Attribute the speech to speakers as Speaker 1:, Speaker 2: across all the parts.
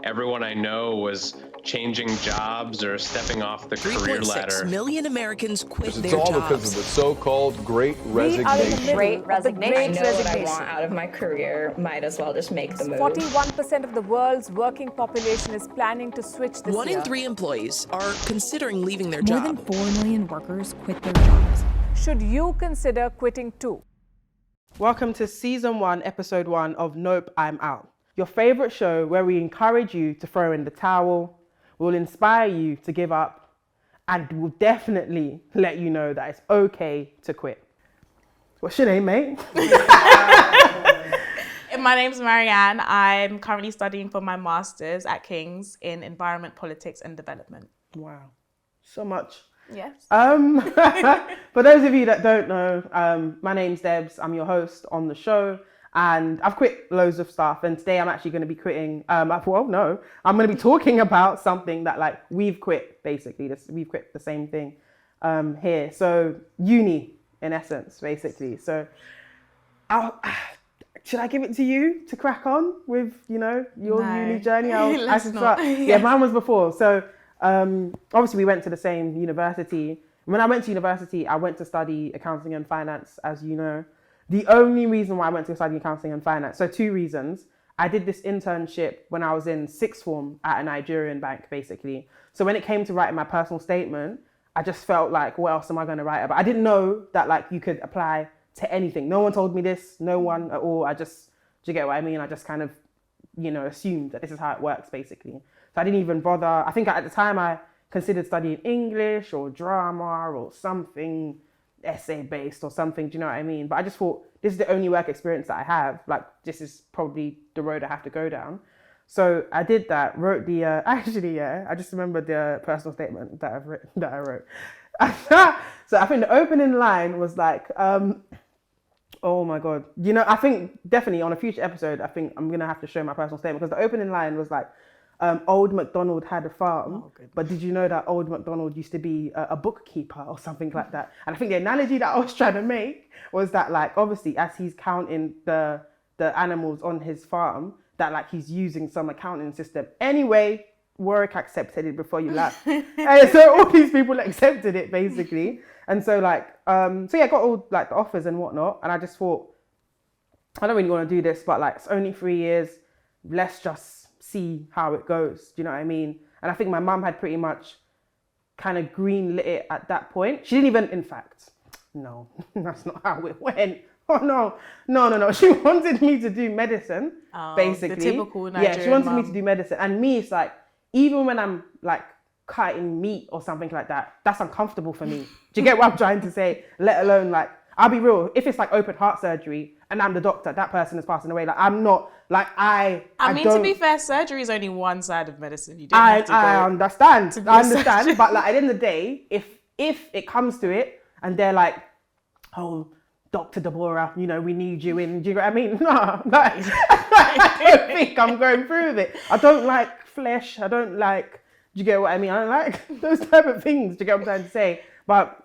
Speaker 1: everyone I know was changing jobs or stepping off the career ladder.
Speaker 2: 3.6 million Americans quit their
Speaker 3: It's all
Speaker 2: jobs.
Speaker 3: because of the so-called Great Resignation.
Speaker 4: Great Resignation.
Speaker 5: I know what I want out of my career. Might as well just make the move.
Speaker 6: 41% of the world's working population is planning to switch this
Speaker 2: 1
Speaker 6: year.
Speaker 2: in 3 employees are considering leaving their
Speaker 7: More
Speaker 2: job.
Speaker 7: than 4 million workers quit their jobs.
Speaker 6: Should you consider quitting too?
Speaker 8: Welcome to Season 1, Episode 1 of Nope, I'm Out. Your favorite show where we encourage you to throw in the towel, we'll inspire you to give up, and we'll definitely let you know that it's okay to quit. What's your name, mate?
Speaker 9: My name's Marianne. I'm currently studying for my master's at King's in Environment, Politics and Development.
Speaker 8: Wow, so much.
Speaker 9: Yes.
Speaker 8: For those of you that don't know, my name's Debs. I'm your host on the show. And I've quit loads of stuff, and today I'm actually going to be quitting. I'm going to be talking about something that we've quit basically. We've quit the same thing here. So uni, in essence, basically. So, should I give it to you to crack on with your uni journey? I should start. Yeah, mine was before. So obviously we went to the same university. When I went to university, I went to study accounting and finance, as you know. The only reason why I went to study accounting and finance, so 2 reasons. I did this internship when I was in sixth form at a Nigerian bank, basically. So when it came to writing my personal statement, I just felt like, what else am I going to write about? I didn't know that you could apply to anything. No one told me this, no one at all. Do you get what I mean? I just kind of, assumed that this is how it works, basically. So I didn't even bother. I think at the time I considered studying English or drama or something essay-based or something, do you know what I mean? But I just thought, this is the only work experience that I have. This is probably the road I have to go down. So I did that, wrote the, I just remembered the personal statement that I wrote. So I think the opening line was oh my God. I think definitely on a future episode, I think I'm going to have to show my personal statement, because the opening line was old MacDonald had a farm, but did you know that old MacDonald used to be a bookkeeper or something like that? And I think the analogy that I was trying to make was that obviously as he's counting the animals on his farm, that he's using some accounting system. Anyway, Warwick accepted it before you laugh. And so all these people accepted it basically. And so so yeah, I got all the offers and whatnot. And I just thought, I don't really want to do this, but it's only 3 years. Let's just see how it goes. Do you know what I mean? And I think my mum had pretty much kind of green-lit it at that point. She didn't even, in fact, no, that's not how it went. Oh, no. She wanted me to do medicine, basically. The typical Nigerian Yeah, she wanted me to do medicine. And me, it's even when I'm cutting meat or something like that, that's uncomfortable for me. Do you get what I'm trying to say? Let alone I'll be real, if it's open heart surgery and I'm the doctor, that person is passing away. I'm not, I mean,
Speaker 9: to be fair, surgery is only one side of medicine. You don't have to go
Speaker 8: I understand, but at the end of the day, if it comes to it and they're oh, Dr. Deborah, we need you in, do you know what I mean? No, I don't think I'm going through with it. I don't like flesh, do you get what I mean? I don't like those type of things, do you get what I'm trying to say? But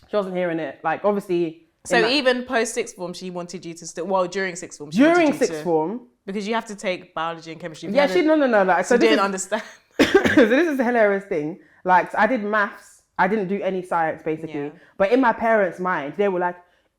Speaker 8: she wasn't hearing it. Obviously...
Speaker 9: So even post sixth form, she wanted you to still... Well, during sixth form,
Speaker 8: during sixth form...
Speaker 9: Because you have to take biology and chemistry.
Speaker 8: Yeah, no.
Speaker 9: So didn't understand.
Speaker 8: So this is a hilarious thing. I did maths. I didn't do any science, basically. Yeah. But in my parents' mind, they were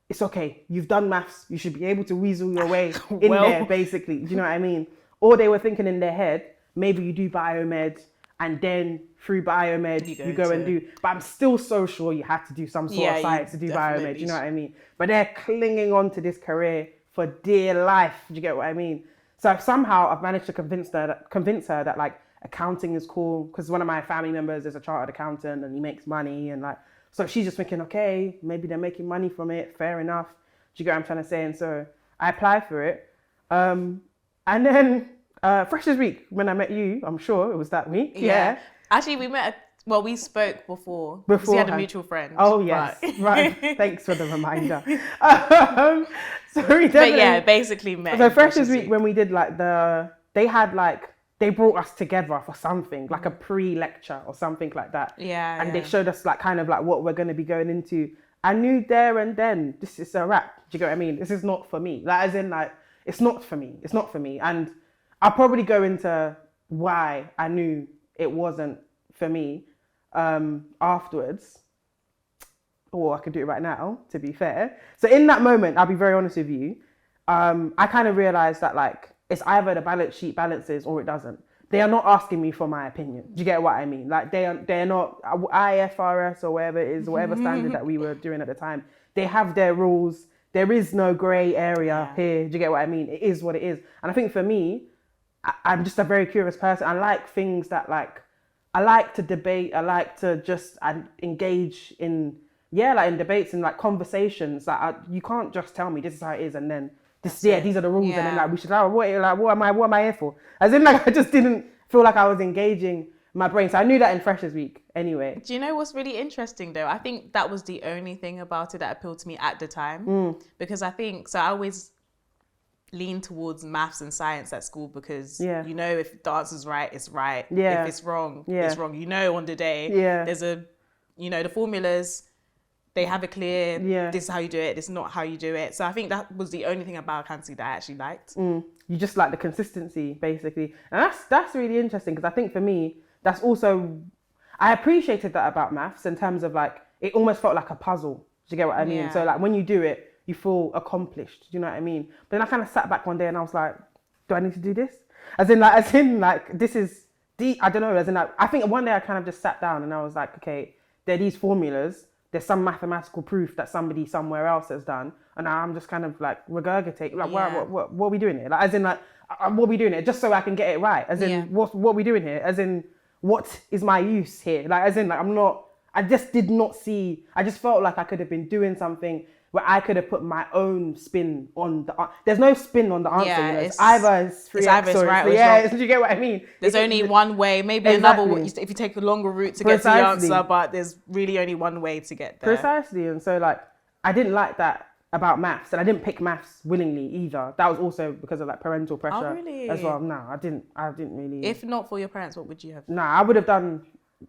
Speaker 8: it's okay. You've done maths. You should be able to weasel your way in there, basically. Do you know what I mean? Or they were thinking in their head, maybe you do biomed, and then through biomed, you go and do... But I'm still so sure you had to do some sort of science to do biomed, you know what I mean? But they're clinging on to this career for dear life, do you get what I mean? So somehow I've managed to convince her that accounting is cool, because one of my family members is a chartered accountant and he makes money, and so she's just thinking, okay, maybe they're making money from it, fair enough. Do you get what I'm trying to say? And so I applied for it. And then... Freshers Week, when I met you, I'm sure it was that week. Yeah.
Speaker 9: Actually, we spoke before. We had a mutual friend.
Speaker 8: Oh, yes. Right. Thanks for the reminder.
Speaker 9: Basically met.
Speaker 8: So Freshers Week, when we did they brought us together for something, a pre-lecture or something like that.
Speaker 9: Yeah.
Speaker 8: And they showed us what we're going to be going into. I knew there and then, this is a wrap. Do you get what I mean? This is not for me. It's not for me. It's not for me. And I'll probably go into why I knew it wasn't for me afterwards. Or I could do it right now, to be fair. So in that moment, I'll be very honest with you, I kind of realized that like it's either the balance sheet balances or it doesn't. They are not asking me for my opinion. Do you get what I mean? Like they're not IFRS or whatever it is, whatever standard that we were doing at the time. They have their rules. There is no grey area here. Do you get what I mean? It is what it is. And I think for me, I'm just a very curious person. I like things that like, I like to debate. I like to just engage in, like in debates and like conversations. Like you can't just tell me this is how it is and then these are the rules and then like we should what am I here for? As in like I just didn't feel like I was engaging my brain. So I knew that in Freshers Week anyway.
Speaker 9: Do you know what's really interesting though? I think that was the only thing about it that appealed to me at the time. Because I think, so I always lean towards maths and science at school because you know if the answer's right, it's right. If it's wrong, it's wrong. You know on the day, there's the formulas, they have a clear, this is how you do it, this is not how you do it. So I think that was the only thing about accountancy that I actually liked.
Speaker 8: You just like the consistency, basically. And that's really interesting because I think for me, that's also, I appreciated that about maths in terms of like, it almost felt like a puzzle. Do you get what I mean?
Speaker 9: Yeah.
Speaker 8: So like when you do it, you feel accomplished. Do you know what I mean? But then I kind of sat back one day and I was like, do I need to do this? As in like, this is deep. I don't know. As in like, I think one day I kind of just sat down and I was like, okay, there are these formulas. There's some mathematical proof that somebody somewhere else has done, and now I'm just kind of like regurgitating, like, what are we doing here? Like, as in, like, what are we doing here? Just so I can get it right. As in, what are we doing here? As in, what is my use here? Like, as in, like, I just did not see. I just felt like I could have been doing something where I could have put my own spin on the. There's no spin on the answer.
Speaker 9: Yeah,
Speaker 8: it's either it's 3x or
Speaker 9: right or
Speaker 8: it's do you get what I mean?
Speaker 9: There's only one way, maybe another way, if you take a longer route to get to the answer, but there's really only one way to get there.
Speaker 8: Precisely. And so like, I didn't like that about maths, and I didn't pick maths willingly either. That was also because of like parental pressure as well. No, I didn't really.
Speaker 9: If not for your parents, what would you have?
Speaker 8: No, I would have done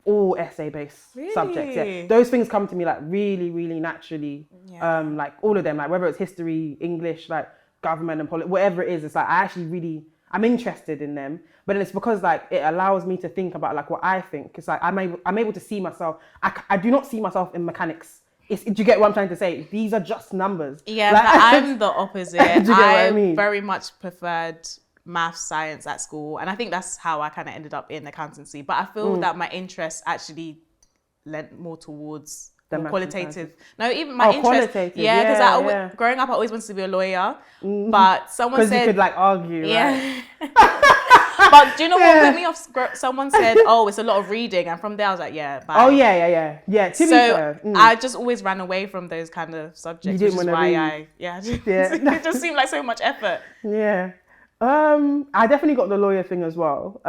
Speaker 8: all essay-based subjects. Yeah, those things come to me like really, really naturally. Like all of them, like whether it's history, English, like government and politics, whatever it is. It's like I'm interested in them. But it's because like it allows me to think about like what I think. It's like I'm able to see myself. I do not see myself in mechanics. Do you get what I'm trying to say? These are just numbers.
Speaker 9: Yeah,
Speaker 8: like,
Speaker 9: but I'm the opposite.
Speaker 8: Do you get what I mean?
Speaker 9: Very much preferred math, science at school, and I think that's how I kind of ended up in accountancy. But I feel that my interests actually lent more towards more qualitative. No, even my interest. Yeah, because growing up, I always wanted to be a lawyer. But someone said,
Speaker 8: because you could like argue.
Speaker 9: Yeah.
Speaker 8: Right?
Speaker 9: But do you know what put me off? Someone said, "Oh, it's a lot of reading," and from there I was like, "Yeah." Bye.
Speaker 8: Oh yeah. To be fair,
Speaker 9: I just always ran away from those kind of subjects, which is why it just seemed like so much effort.
Speaker 8: Yeah. I definitely got the lawyer thing as well.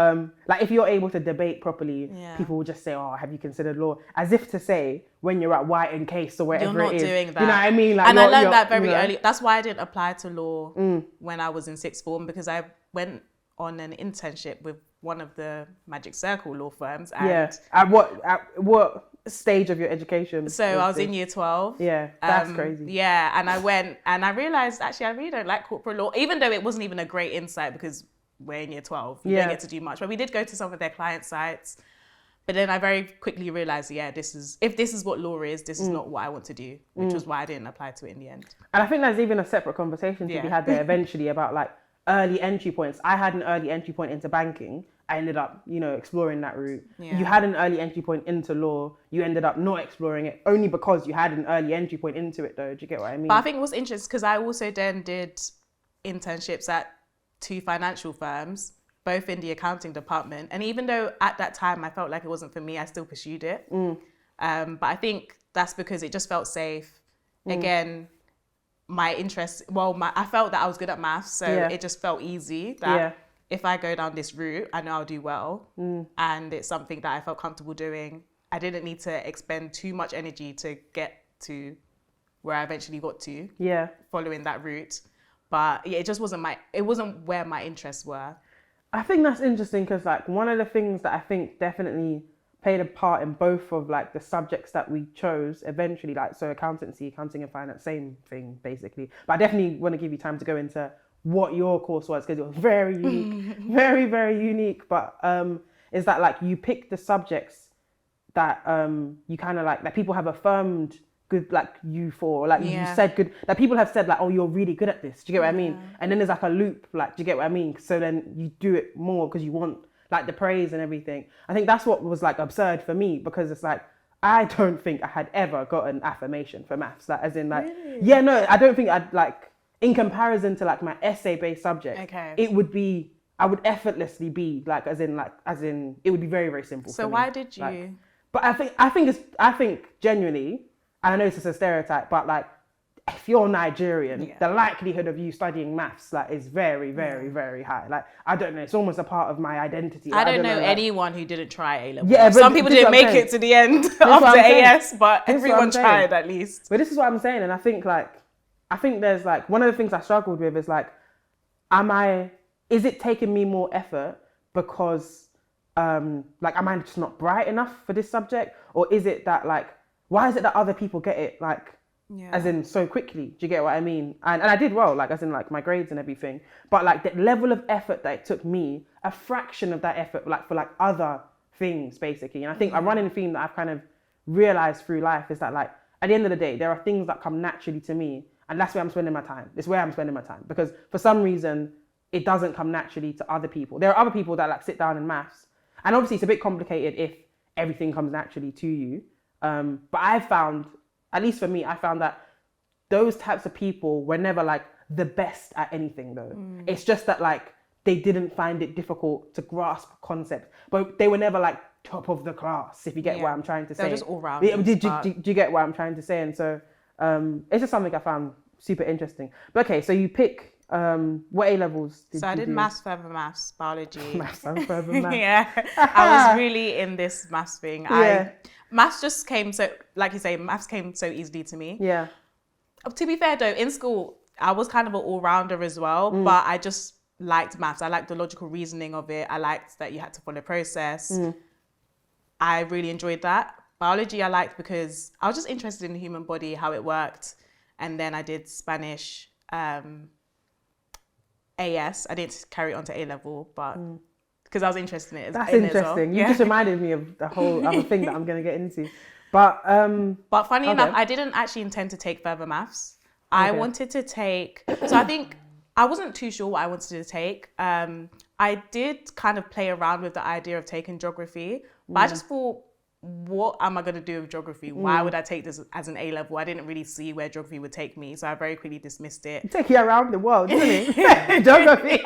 Speaker 8: Like if you're able to debate properly, people will just say, "Oh, have you considered law?" As if to say, when you're at White and Case or wherever
Speaker 9: you're not
Speaker 8: it is,
Speaker 9: doing that.
Speaker 8: You know what I mean? Like,
Speaker 9: and I learned that very early. That's why I didn't apply to law when I was in sixth form, because I went on an internship with one of the Magic Circle law firms. And
Speaker 8: At what stage of your education?
Speaker 9: So I was in year 12.
Speaker 8: Yeah, that's crazy.
Speaker 9: Yeah, and I went and I realized actually I really don't like corporate law, even though it wasn't even a great insight because we're in year 12. You don't get to do much. But we did go to some of their client sites. But then I very quickly realized, if this is what law is, this is not what I want to do, which was why I didn't apply to it in the end.
Speaker 8: And I think there's even a separate conversation to be had there eventually about like early entry points. I had an early entry point into banking. I ended up, exploring that route. Yeah. You had an early entry point into law. You ended up not exploring it only because you had an early entry point into it, though. Do you get what I mean?
Speaker 9: But I think what's interesting, because I also then did internships at 2 financial firms, both in the accounting department. And even though at that time I felt like it wasn't for me, I still pursued it. But I think that's because it just felt safe. Again, my interest, I felt that I was good at maths, so it just felt easy that if I go down this route, I know I'll do well. And it's something that I felt comfortable doing. I didn't need to expend too much energy to get to where I eventually got to following that route. But it just wasn't where my interests were.
Speaker 8: I think that's interesting because like one of the things that I think definitely played a part in both of like the subjects that we chose eventually, like so accounting and finance, same thing basically. But I definitely want to give you time to go into what your course was, because it was very unique, very, very unique. But is that like you pick the subjects that you kind of like, that people have affirmed good, like you for, like you said good, that people have said like, oh, you're really good at this. Do you get what I mean? And then there's like a loop, like, do you get what I mean? So then you do it more because you want like the praise and everything. I think that's what was like absurd for me, because it's like, I don't think I had ever gotten affirmation for maths. Like, as in like, yeah, no, I don't think I'd like, in comparison to like my essay-based subject, it would be, I would effortlessly be like, as in, it would be very, very simple.
Speaker 9: So
Speaker 8: for me.
Speaker 9: why did you?
Speaker 8: Like, but I think genuinely, and I know this is a stereotype, but like, if you're Nigerian, the likelihood of you studying maths like is very, very, very high. Like, I don't know, it's almost a part of my identity.
Speaker 9: I don't know anyone who didn't try A-level.
Speaker 8: Yeah, but
Speaker 9: some people didn't make it to the end of the AS, but everyone tried at least.
Speaker 8: But this is what I'm saying, and I think there's like, one of the things I struggled with is like, is it taking me more effort because like, am I just not bright enough for this subject? Or is it that like, why is it that other people get it like, as in so quickly? Do you get what I mean? And I did well, like, as in like my grades and everything, but like the level of effort that it took me, a fraction of that effort, like for like other things basically. And I think a running theme that I've kind of realized through life is that like, at the end of the day, there are things that come naturally to me, and that's where I'm spending my time. It's where I'm spending my time, because for some reason it doesn't come naturally to other people. There are other people that like sit down in maths, and obviously it's a bit complicated if everything comes naturally to you. But I've found, at least for me, I found that those types of people were never like the best at anything though. It's just that like, they didn't find it difficult to grasp concepts, but they were never like top of the class, if you get what I'm trying to say.
Speaker 9: They're just all round.
Speaker 8: Do you get what I'm trying to say? And so it's just something I found super interesting. But okay, so you pick, what A-levels did you do?
Speaker 9: So I did maths, further maths, biology.
Speaker 8: Maths and further maths.
Speaker 9: Yeah, I was really in this maths thing. Maths just came so, like you say, maths came so easily to me.
Speaker 8: Yeah.
Speaker 9: To be fair though, in school, I was kind of an all-rounder as well, but I just liked maths. I liked the logical reasoning of it. I liked that you had to follow a process. I really enjoyed that. Biology I liked because I was just interested in the human body, how it worked. And then I did Spanish AS. I didn't carry it on to A-level, but because I was interested in it.
Speaker 8: That's interesting. You just reminded me of the whole other thing that I'm going to get into. But
Speaker 9: funny enough, I didn't actually intend to take further maths. I wanted to take, so I think I wasn't too sure what I wanted to take. I did kind of play around with the idea of taking geography, but I just thought, what am I going to do with geography? Why would I take this as an A-level? I didn't really see where geography would take me, so I very quickly dismissed it.
Speaker 8: Take you around the world, isn't it? Geography.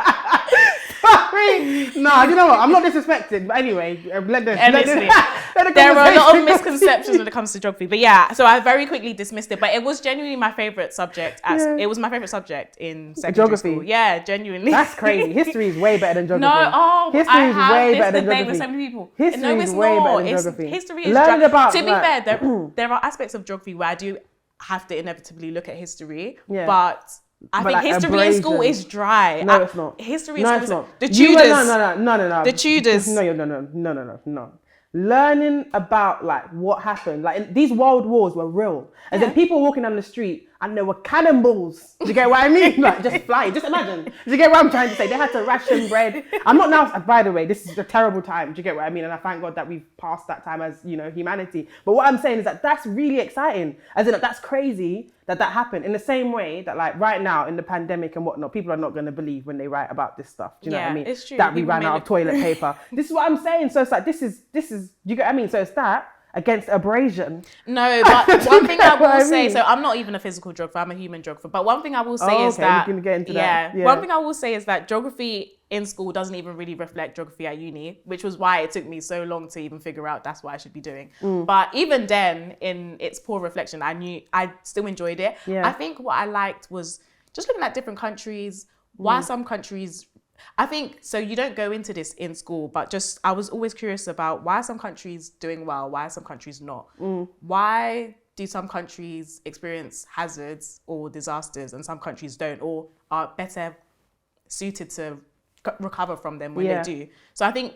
Speaker 8: Sorry. No, you know what? I'm not disrespecting, but anyway, let the
Speaker 9: there are a lot of misconceptions when it comes to geography. But yeah, so I very quickly dismissed it. But it was genuinely my favourite subject. It was my favourite subject in secondary school. Yeah, genuinely.
Speaker 8: That's crazy. History is way better than geography.
Speaker 9: No,
Speaker 8: history is way better than
Speaker 9: debate
Speaker 8: geography.
Speaker 9: with so many people.
Speaker 8: History is way better than geography.
Speaker 9: History is
Speaker 8: Learn about,
Speaker 9: to be fair, there are aspects of geography where I do have to inevitably look at history.
Speaker 8: Yeah.
Speaker 9: but I think
Speaker 8: like
Speaker 9: history in school is dry.
Speaker 8: No, it's not.
Speaker 9: History
Speaker 8: no,
Speaker 9: in
Speaker 8: it's
Speaker 9: school
Speaker 8: not.
Speaker 9: The Tudors.
Speaker 8: No.
Speaker 9: The Tudors.
Speaker 8: No. Learning about like what happened, like these world wars were real. And then people walking down the street and there were cannonballs. Do you get what I mean? Like just flying. Just imagine. Do you get what I'm trying to say? They had to ration bread. I'm not now. By the way, this is a terrible time. Do you get what I mean? And I thank God that we've passed that time as humanity. But what I'm saying is that that's really exciting. As in that's crazy that happened. In the same way that like right now in the pandemic and whatnot, people are not going to believe when they write about this stuff. Do you know what I mean?
Speaker 9: It's true.
Speaker 8: That we ran out of toilet paper. This is what I'm saying. So it's like this is. You get what I mean? So it's that against abrasion.
Speaker 9: No, but one thing I will say, so I'm not even a physical geographer, I'm a human geographer. But one thing I will say is that,
Speaker 8: we're gonna get into that. Yeah.
Speaker 9: One thing I will say is that geography in school doesn't even really reflect geography at uni, which was why it took me so long to even figure out that's what I should be doing. But even then, in its poor reflection, I still enjoyed it.
Speaker 8: Yeah.
Speaker 9: I think what I liked was just looking at different countries, why some countries, I think, so you don't go into this in school, but just, I was always curious about why are some countries doing well, why are some countries not? Why do some countries experience hazards or disasters and some countries don't, or are better suited to recover from them when they do? So I think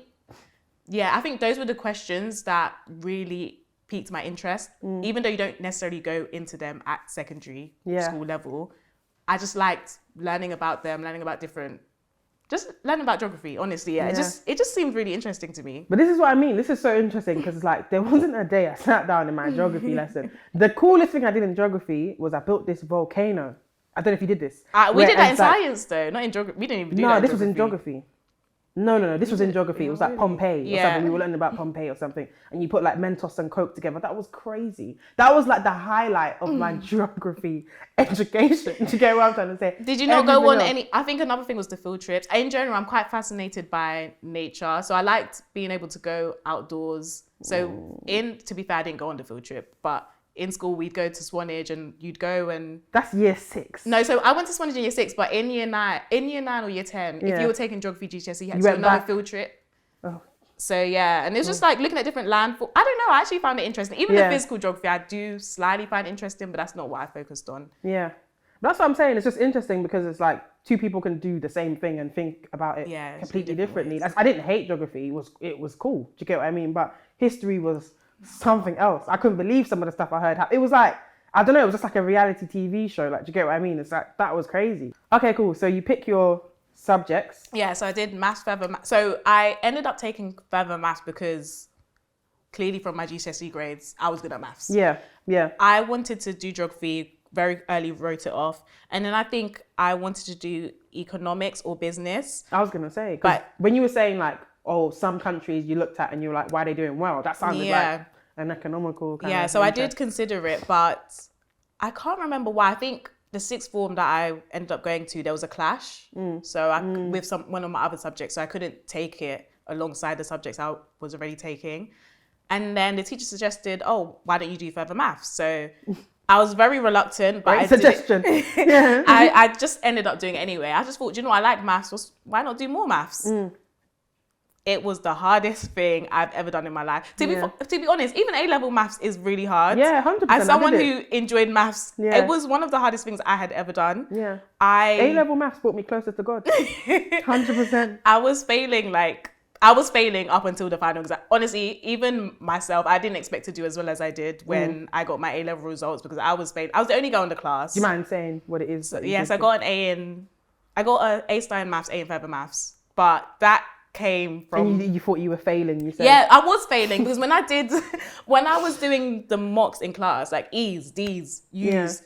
Speaker 9: those were the questions that really piqued my interest, even though you don't necessarily go into them at secondary school level. I just liked learning about them, learning about learning about geography, honestly. Yeah. It just seemed really interesting to me.
Speaker 8: But this is what I mean. This is so interesting because it's like there wasn't a day I sat down in my geography lesson. The coolest thing I did in geography was I built this volcano. I don't know if you did this.
Speaker 9: We did that in science though, not in geography. We didn't even do that.
Speaker 8: No, this was in geography. No. This was in geography. It was like Pompeii or
Speaker 9: Yeah.
Speaker 8: something. We were learning about Pompeii or something. And you put like Mentos and Coke together. That was crazy. That was like the highlight of my geography education. Do you get what I'm trying to say?
Speaker 9: Did you not go
Speaker 8: Everything
Speaker 9: on
Speaker 8: else-
Speaker 9: any? I think another thing was the field trips. In general, I'm quite fascinated by nature, so I liked being able to go outdoors. So to be fair, I didn't go on the field trip, but in school we'd go to Swanage and you'd go and.
Speaker 8: That's year 6.
Speaker 9: No, so I went to Swanage in year 6, but in year 9 or year 10, if
Speaker 8: Yeah.
Speaker 9: you were taking geography GCSE, you had
Speaker 8: You
Speaker 9: to do
Speaker 8: went
Speaker 9: another
Speaker 8: back.
Speaker 9: field trip.
Speaker 8: Oh.
Speaker 9: So yeah, and it was just like looking at different landform. I don't know. I actually found it interesting. Even
Speaker 8: Yeah.
Speaker 9: the physical geography, I do slightly find interesting, but that's not what I focused on.
Speaker 8: Yeah. That's what I'm saying. It's just interesting because it's like two people can do the same thing and think about it
Speaker 9: Yeah, it's
Speaker 8: completely
Speaker 9: different
Speaker 8: differently.
Speaker 9: ways.
Speaker 8: I didn't hate geography. It was cool. Do you get what I mean? But history was something else. I couldn't believe some of the stuff I heard. It was like, I don't know, it was just like a reality TV show. Like, do you get what I mean? It's like, that was crazy. Okay, cool. So you pick your subjects.
Speaker 9: Yeah, so I did maths, further maths. So I ended up taking further maths because clearly from my GCSE grades, I was good at maths.
Speaker 8: Yeah.
Speaker 9: I wanted to do geography, very early wrote it off. And then I think I wanted to do economics or business.
Speaker 8: I was going to say, 'cause
Speaker 9: But-
Speaker 8: when you were saying like, oh, some countries you looked at and you were like, why are they doing well? That sounded
Speaker 9: Yeah.
Speaker 8: like an economical kind
Speaker 9: Yeah,
Speaker 8: of
Speaker 9: so I did
Speaker 8: interest.
Speaker 9: consider it, but I can't remember why. I think the sixth form that I ended up going to, there was a clash. So with one of my other subjects, so I couldn't take it alongside the subjects I was already taking. And then the teacher suggested, oh, why don't you do further maths? So I was very reluctant, but
Speaker 8: Great
Speaker 9: I did it.
Speaker 8: suggestion. Yeah.
Speaker 9: I just ended up doing it anyway. I just thought, you know, I like maths. Why not do more maths? It was the hardest thing I've ever done in my life. To be honest, even A-level maths is really hard.
Speaker 8: Yeah, 100%.
Speaker 9: As someone
Speaker 8: I did
Speaker 9: who enjoyed maths,
Speaker 8: Yeah.
Speaker 9: it was one of the hardest things I had ever done.
Speaker 8: Yeah.
Speaker 9: I
Speaker 8: A-level maths brought me closer to God. 100%.
Speaker 9: I was failing up until the final exam. Honestly, even myself, I didn't expect to do as well as I did when I got my A-level results because I was failing. I was the only girl in the class.
Speaker 8: Do you mind saying what it is? that you
Speaker 9: Yes,
Speaker 8: did?
Speaker 9: I got an A star in maths, A in further maths. But that came from
Speaker 8: And you thought you were failing, you said?
Speaker 9: yeah, I was failing because when I was doing the mocks in class, like E's, D's, U's,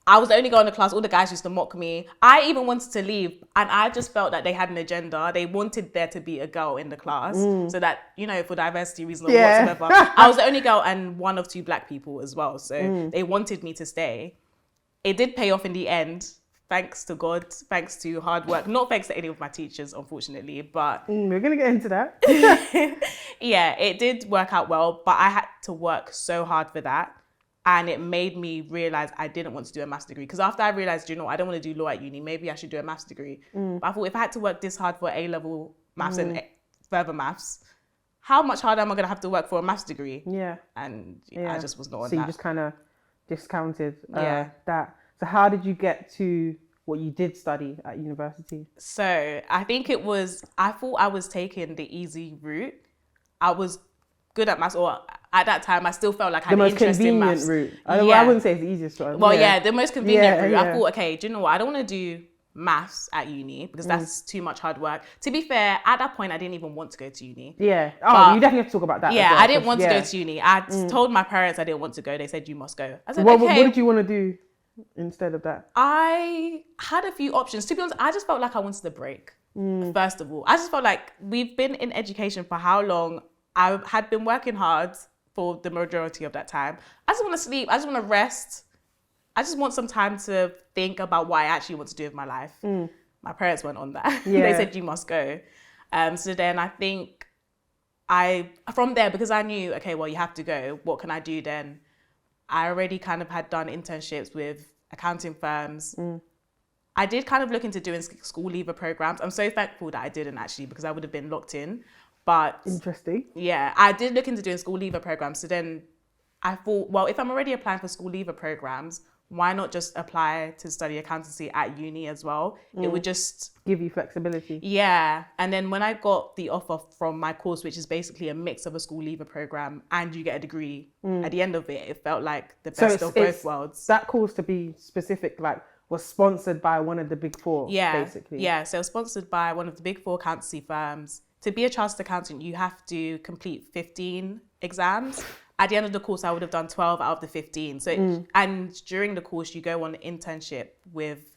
Speaker 9: I was the only girl in the class. All the guys used to mock me. I even wanted to leave, and I just felt that they had an agenda. They wanted there to be a girl in the class so that, you know, for diversity reasons or whatsoever. I was the only girl and one of 2 black people as well. So they wanted me to stay. It did pay off in the end. Thanks to God, thanks to hard work. Not thanks to any of my teachers, unfortunately, but
Speaker 8: We're going to get into that.
Speaker 9: yeah, it did work out well, but I had to work so hard for that. And it made me realize I didn't want to do a maths degree. Because after I realized, you know, I don't want to do law at uni, maybe I should do a maths degree. But I thought if I had to work this hard for A-level maths and further maths, how much harder am I going to have to work for a maths degree?
Speaker 8: Yeah.
Speaker 9: And I just was not on
Speaker 8: So
Speaker 9: that.
Speaker 8: you just kind of discounted
Speaker 9: Yeah.
Speaker 8: that. So how did you get to what you did study at university?
Speaker 9: So I think I thought I was taking the easy route. I was good at maths, or at that time, I still felt like I had
Speaker 8: The
Speaker 9: an
Speaker 8: most
Speaker 9: interest in
Speaker 8: convenient
Speaker 9: maths.
Speaker 8: route. I wouldn't say it's the easiest one.
Speaker 9: Well, yeah, the most convenient route. I
Speaker 8: yeah.
Speaker 9: thought, okay, do you know what? I don't want to do maths at uni because that's too much hard work. To be fair, at that point, I didn't even want to go to uni.
Speaker 8: Yeah. Oh,
Speaker 9: But-
Speaker 8: you definitely have to talk about that.
Speaker 9: Yeah,
Speaker 8: as well,
Speaker 9: I didn't
Speaker 8: 'cause,
Speaker 9: want to go to uni. I told my parents I didn't want to go. They said, you must go. I said,
Speaker 8: What
Speaker 9: okay.
Speaker 8: did you want to do instead of that?
Speaker 9: I had a few options. To be honest, I just felt like I wanted a break. First of all, I just felt like we've been in education for how long? I had been working hard for the majority of that time. I just want to sleep. I just want to rest. I just want some time to think about what I actually want to do with my life. My parents weren't on that. They
Speaker 8: Yeah.
Speaker 9: said, you must go. So then I think from there, because I knew, okay, well, you have to go. What can I do then? I already kind of had done internships with accounting firms. I did kind of look into doing school leaver programs. I'm so thankful that I didn't actually, because I would have been locked in. But
Speaker 8: Interesting.
Speaker 9: yeah, I did look into doing school leaver programs. So then I thought, well, if I'm already applying for school leaver programs, why not just apply to study accountancy at uni as well? It would just,
Speaker 8: Give you flexibility.
Speaker 9: yeah. And then when I got the offer from my course, which is basically a mix of a school leaver program and you get a degree at the end of it, it felt like the best of both worlds.
Speaker 8: That course, to be specific, like, was sponsored by one of the big four, basically.
Speaker 9: Yeah, so sponsored by one of the big four accountancy firms. To be a chartered accountant, you have to complete 15 exams. At the end of the course, I would have done 12 out of the 15. So, and during the course, you go on an internship with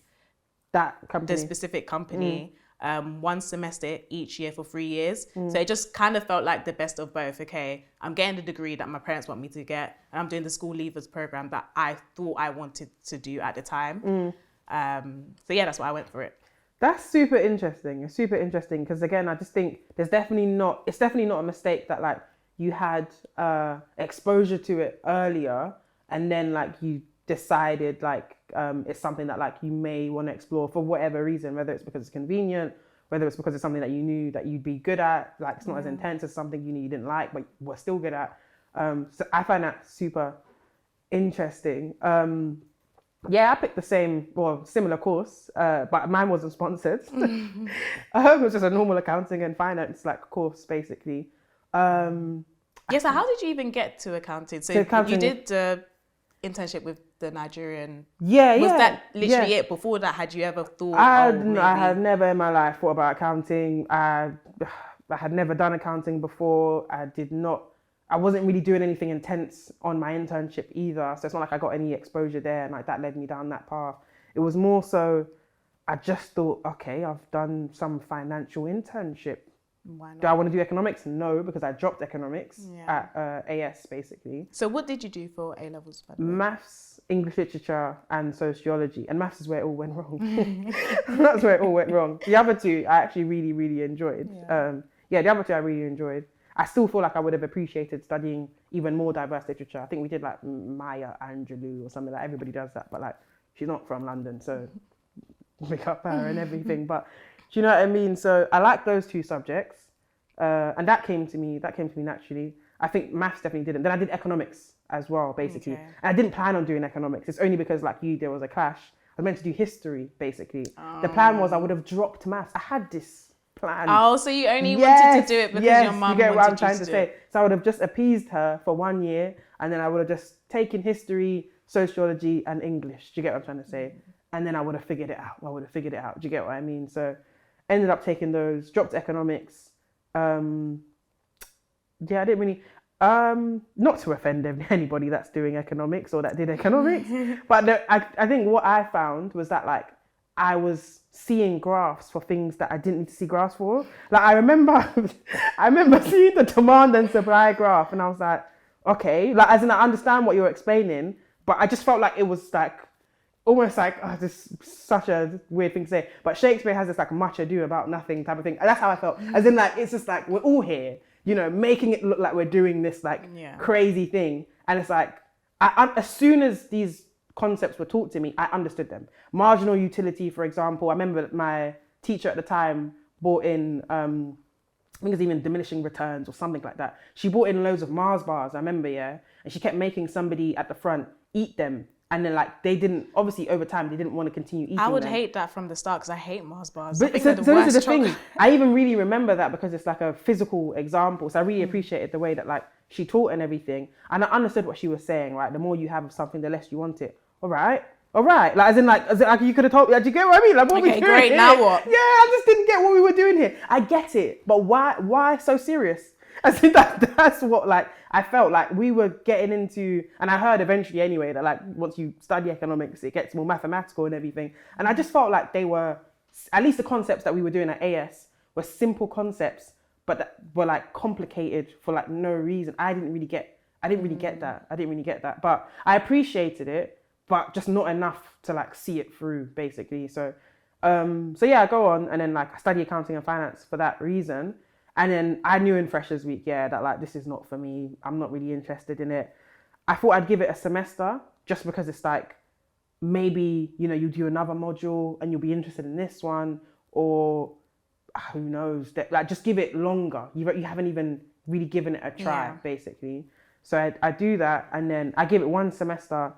Speaker 8: that company,
Speaker 9: the specific company, 1 semester each year for 3 years. So it just kind of felt like the best of both. Okay, I'm getting the degree that my parents want me to get, and I'm doing the school leavers program that I thought I wanted to do at the time. So yeah, that's why I went for it.
Speaker 8: That's super interesting. It's super interesting because again, I just think it's definitely not a mistake that like you had exposure to it earlier, and then like you decided like it's something that like you may want to explore for whatever reason, whether it's because it's convenient, whether it's because it's something that you knew that you'd be good at, like it's not as intense as something you knew you didn't like but were still good at. So I find that super interesting. Yeah, I picked the similar course, but mine wasn't sponsored. It was just a normal accounting and finance like course, basically.
Speaker 9: Yeah, so how did you even get to accounting? So you did the internship with the Nigerian. Was that literally it? Before that, had you ever thought?
Speaker 8: I had never in my life thought about accounting. I had never done accounting before. I wasn't really doing anything intense on my internship either. So it's not like I got any exposure there and like that led me down that path. It was more so, I just thought, okay, I've done some financial internship.
Speaker 9: Why not?
Speaker 8: Do I want to do economics? No, because I dropped economics at AS basically.
Speaker 9: So what did you do for A-levels?
Speaker 8: Maths, English literature and sociology. And maths is where it all went wrong. That's where it all went wrong. The other two I actually really, really enjoyed. The other two I really enjoyed. I still feel like I would have appreciated studying even more diverse literature. I think we did like Maya Angelou or something like everybody does that, but like she's not from London, so pick up her and everything. But do you know what I mean? So I like those two subjects, and that came to me naturally. I think maths definitely didn't. Then I did economics as well, basically.
Speaker 9: Okay.
Speaker 8: And I didn't plan on doing economics. It's only because like you, there was a clash. I was meant to do history, basically. The plan was I would have dropped maths. I had this plan.
Speaker 9: Oh, so you only wanted to do it because your mum
Speaker 8: you get what I'm trying
Speaker 9: to
Speaker 8: to say. So I would have just appeased her for 1 year, and then I would have just taken history, sociology, and English. Do you get what I'm trying to say? And then I would have figured it out. Do you get what I mean? So ended up taking those, dropped economics. I didn't really, not to offend anybody that's doing economics or that did economics, but I think what I found was that like I was seeing graphs for things that I didn't need to see graphs for. Like I remember seeing the demand and supply graph, and I was like, okay, like as in I understand what you're explaining, but I just felt like it was like almost like this is such a weird thing to say, but Shakespeare has this like much ado about nothing type of thing. And that's how I felt. As in like it's just like we're all here, you know, making it look like we're doing this like crazy thing, and it's like as soon as these concepts were taught to me, I understood them. Marginal utility, for example, I remember my teacher at the time brought in, I think it was even diminishing returns or something like that. She brought in loads of Mars bars, I remember, and she kept making somebody at the front eat them. And then like they didn't, obviously over time, they didn't want to continue eating
Speaker 9: I would
Speaker 8: them.
Speaker 9: hate that from the start because I hate Mars bars.
Speaker 8: But so this is the thing. I even really remember that because it's like a physical example. So I really appreciated the way that like she taught and everything. And I understood what she was saying, right? The more you have of something, the less you want it. All right. Like as in like you could have told me. Do you get what I mean? Like what we doing
Speaker 9: great.
Speaker 8: here?
Speaker 9: Now what?
Speaker 8: Yeah, I just didn't get what we were doing here. I get it, but why so serious? I think that's what like I felt like we were getting into, and I heard eventually anyway that like once you study economics, it gets more mathematical and everything. And I just felt like they were, at least the concepts that we were doing at AS were simple concepts, but that were like complicated for like no reason. I didn't really get that. But I appreciated it, but just not enough to like see it through, basically. So yeah, I go on and then like I study accounting and finance for that reason. And then I knew in Freshers Week, that like this is not for me. I'm not really interested in it. I thought I'd give it a semester just because it's like maybe, you know, you do another module and you'll be interested in this one, or who knows, that like just give it longer. You haven't even really given it a try, basically. So I do that, and then I give it 1 semester.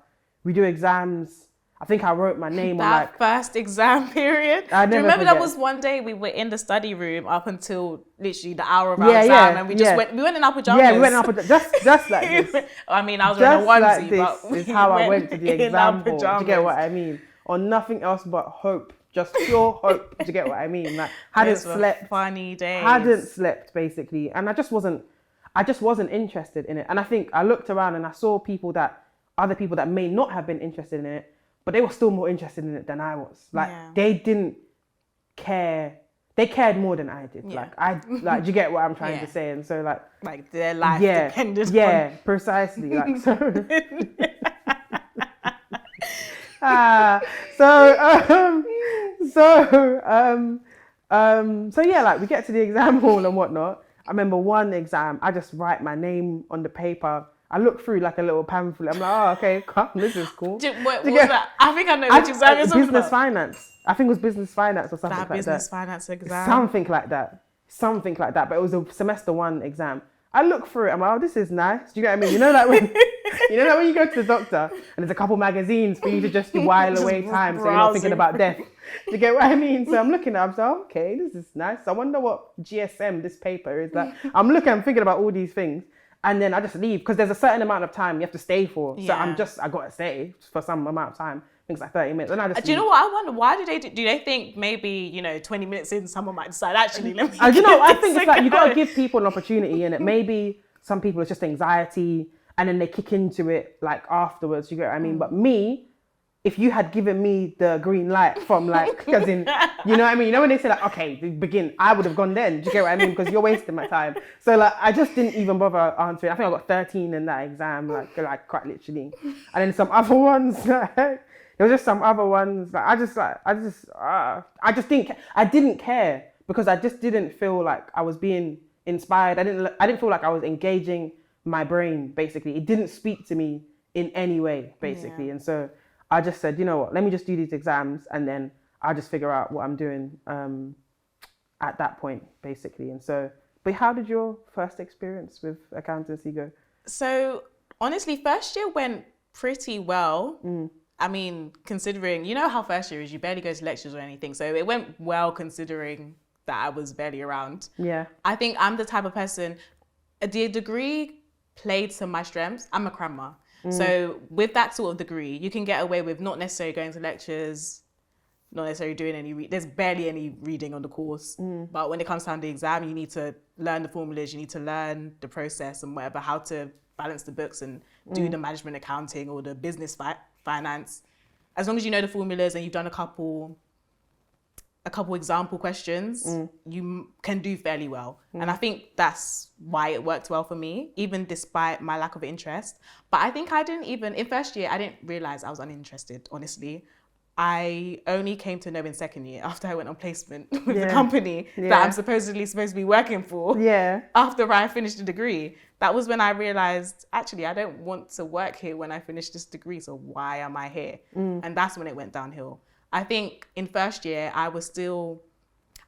Speaker 8: We do exams. I think I wrote my name on like...
Speaker 9: That first exam period. Do you remember that was one day we were in the study room up until literally the hour of our exam, and we went in our pajamas.
Speaker 8: Yeah, we went in our pajamas. Just like this.
Speaker 9: I mean, I was wearing a onesie,
Speaker 8: like this
Speaker 9: but
Speaker 8: is how I went to the exam hall. Do you get what I mean? on nothing else but hope, just pure hope. Do you get what I mean? Like, hadn't
Speaker 9: Those were
Speaker 8: slept,
Speaker 9: funny days.
Speaker 8: hadn't slept basically, and I just wasn't interested in it. And I think I looked around and I saw other people that may not have been interested in it, but they were still more interested in it than I was. Like they didn't care. They cared more than I did.
Speaker 9: Yeah.
Speaker 8: Do you get what I'm trying to say? And so
Speaker 9: like their life depended
Speaker 8: on precisely. Like so. So yeah, like we get to the exam hall and whatnot. I remember one exam, I just write my name on the paper. I look through like a little pamphlet. I'm like, oh, okay, come, this is cool.
Speaker 9: What was that? I think I know which exam you're talking about.
Speaker 8: Business finance. I think it was business finance or something like that.
Speaker 9: Business finance exam.
Speaker 8: Something like that. But it was a semester 1 exam. I look through it. I'm like, oh, this is nice. Do you know what I mean? You know, like when you go to the doctor and there's a couple magazines for you to just while away time, so you're not thinking about death. Do you get what I mean? So I'm looking at it, I'm like, okay, this is nice. I wonder what GSM this paper is like. I'm thinking about all these things. And then I just leave because there's a certain amount of time you have to stay for. So I got to stay for some amount of time. I think it's like 30 minutes. And I just
Speaker 9: do you know what I wonder? Why do they think maybe, 20 minutes in, someone might decide, actually, let me
Speaker 8: I think it's like you got to give people an opportunity, and it maybe some people it's just anxiety and then they kick into it like afterwards. You get what I mean? But me, if you had given me the green light from as in, you know what I mean? You know when they say okay, begin, I would have gone then. Do you get what I mean? Because you're wasting my time. So I just didn't even bother answering. I think I got 13 in that exam, like quite literally. And then some other ones, there was just some other ones. I didn't care because I just didn't feel like I was being inspired. I didn't feel like I was engaging my brain. Basically, it didn't speak to me in any way. Basically, and so. I just said, you know what, let me just do these exams and then I'll just figure out what I'm doing at that point, basically. And so, but how did your first experience with accountancy go?
Speaker 9: So honestly, first year went pretty well. I mean, considering, you know how first year is, you barely go to lectures or anything. So it went well considering that I was barely around. Yeah. I think I'm the type of person, the degree played to my strengths. I'm a crammer. So with that sort of degree, you can get away with not necessarily going to lectures, not necessarily doing any, there's barely any reading on the course. But when it comes down to the exam, you need to learn the formulas, you need to learn the process and whatever, how to balance the books and do the management accounting or the business finance. As long as you know the formulas and you've done a couple example questions, you can do fairly well. And I think that's why it worked well for me, even despite my lack of interest. But I think in first year, I didn't realize I was uninterested, honestly. I only came to know in second year after I went on placement with the company that I'm supposedly supposed to be working for. After I finished the degree, that was when I realized, actually, I don't want to work here when I finish this degree. So why am I here? And that's when it went downhill. I think in first year, I was still,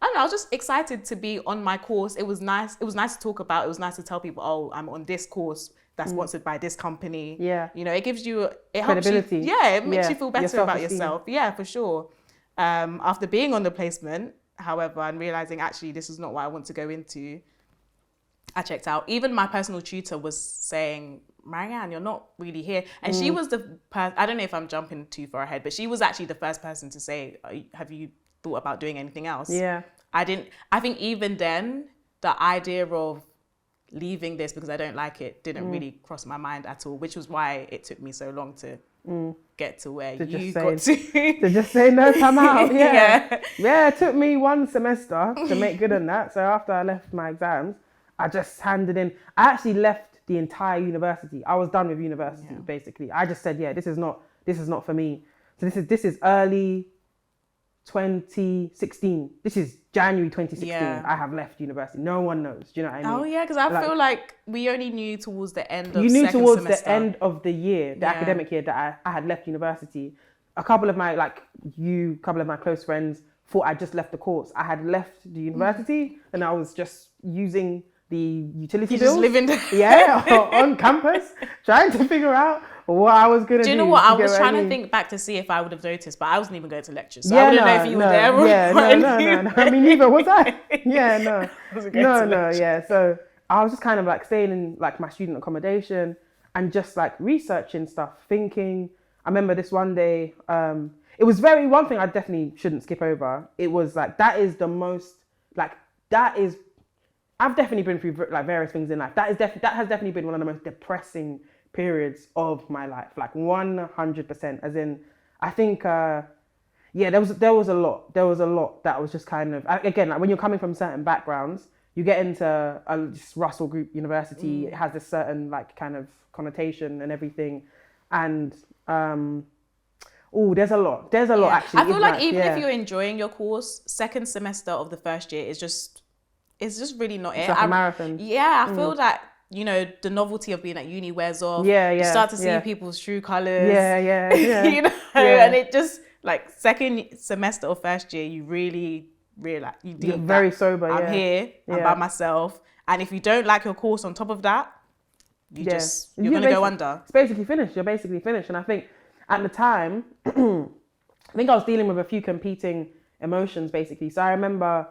Speaker 9: I don't know, I was just excited to be on my course. It was nice. It was nice to talk about. It was nice to tell people, oh, I'm on this course that's sponsored by this company. It gives you, it
Speaker 8: credibility.
Speaker 9: Helps you, it makes you feel better about yourself. Yeah, for sure. After being on the placement, however, and realizing actually this is not what I want to go into, I checked out. Even my personal tutor was saying, Marianne, you're not really here. And she was the person, I don't know if I'm jumping too far ahead, but she was actually the first person to say, have you thought about doing anything else? I think even then, the idea of leaving this because I don't like it didn't really cross my mind at all, which was why it took me so long to get to where you got to.
Speaker 8: To just say, no, come out. Yeah, it took me 1 semester to make good on that. So after I left my exams, I just handed in, I actually left the entire university. I was done with university, basically. I just said, this is not for me. So this is early 2016. This is January 2016. I have left university. No one knows. Do you know what I mean?
Speaker 9: Oh yeah, because I feel like we only knew towards the end of
Speaker 8: you knew
Speaker 9: second
Speaker 8: towards
Speaker 9: semester.
Speaker 8: The end of the year, the academic year, that I had left university. A couple of my close friends thought I just left the course. I had left the university and I was just using the utility bills.
Speaker 9: Just living there.
Speaker 8: On campus, trying to figure out what I was going to do.
Speaker 9: Do you know what? I was trying to think back to see if I would have noticed, but I wasn't even going to lectures. So I wouldn't know if you were there.
Speaker 8: No. I mean, neither was I. No. So I was just kind of like staying in like my student accommodation and just like researching stuff, thinking. I remember this one day, it was very, one thing I definitely shouldn't skip over. It was like, that is the most, like, that is, I've definitely been through like various things in life. That has definitely been one of the most depressing periods of my life, like 100%. As in, I think, yeah, there was a lot that was just kind of, again, like when you're coming from certain backgrounds, you get into this Russell Group University. It has this certain like kind of connotation and everything, and there's a lot actually.
Speaker 9: I feel like even if you're enjoying your course, second semester of the first year is just really not it.
Speaker 8: It's like a marathon.
Speaker 9: Yeah, I feel that, you know, the novelty of being at uni wears off.
Speaker 8: Yeah.
Speaker 9: You start to see people's true colours.
Speaker 8: Yeah.
Speaker 9: You know, and it just, like, second semester of first year, you really realize, you're
Speaker 8: very sober.
Speaker 9: I'm here, I'm by myself. And if you don't like your course on top of that, you're going to go under.
Speaker 8: It's basically finished. You're basically finished. And I think at the time, I think I was dealing with a few competing emotions, basically. So I remember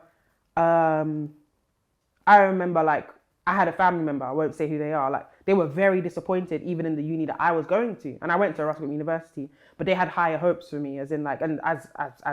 Speaker 8: like, I had a family member, I won't say who they are, like they were very disappointed even in the uni that I was going to. And I went to Russell University, but they had higher hopes for me, as in like, and as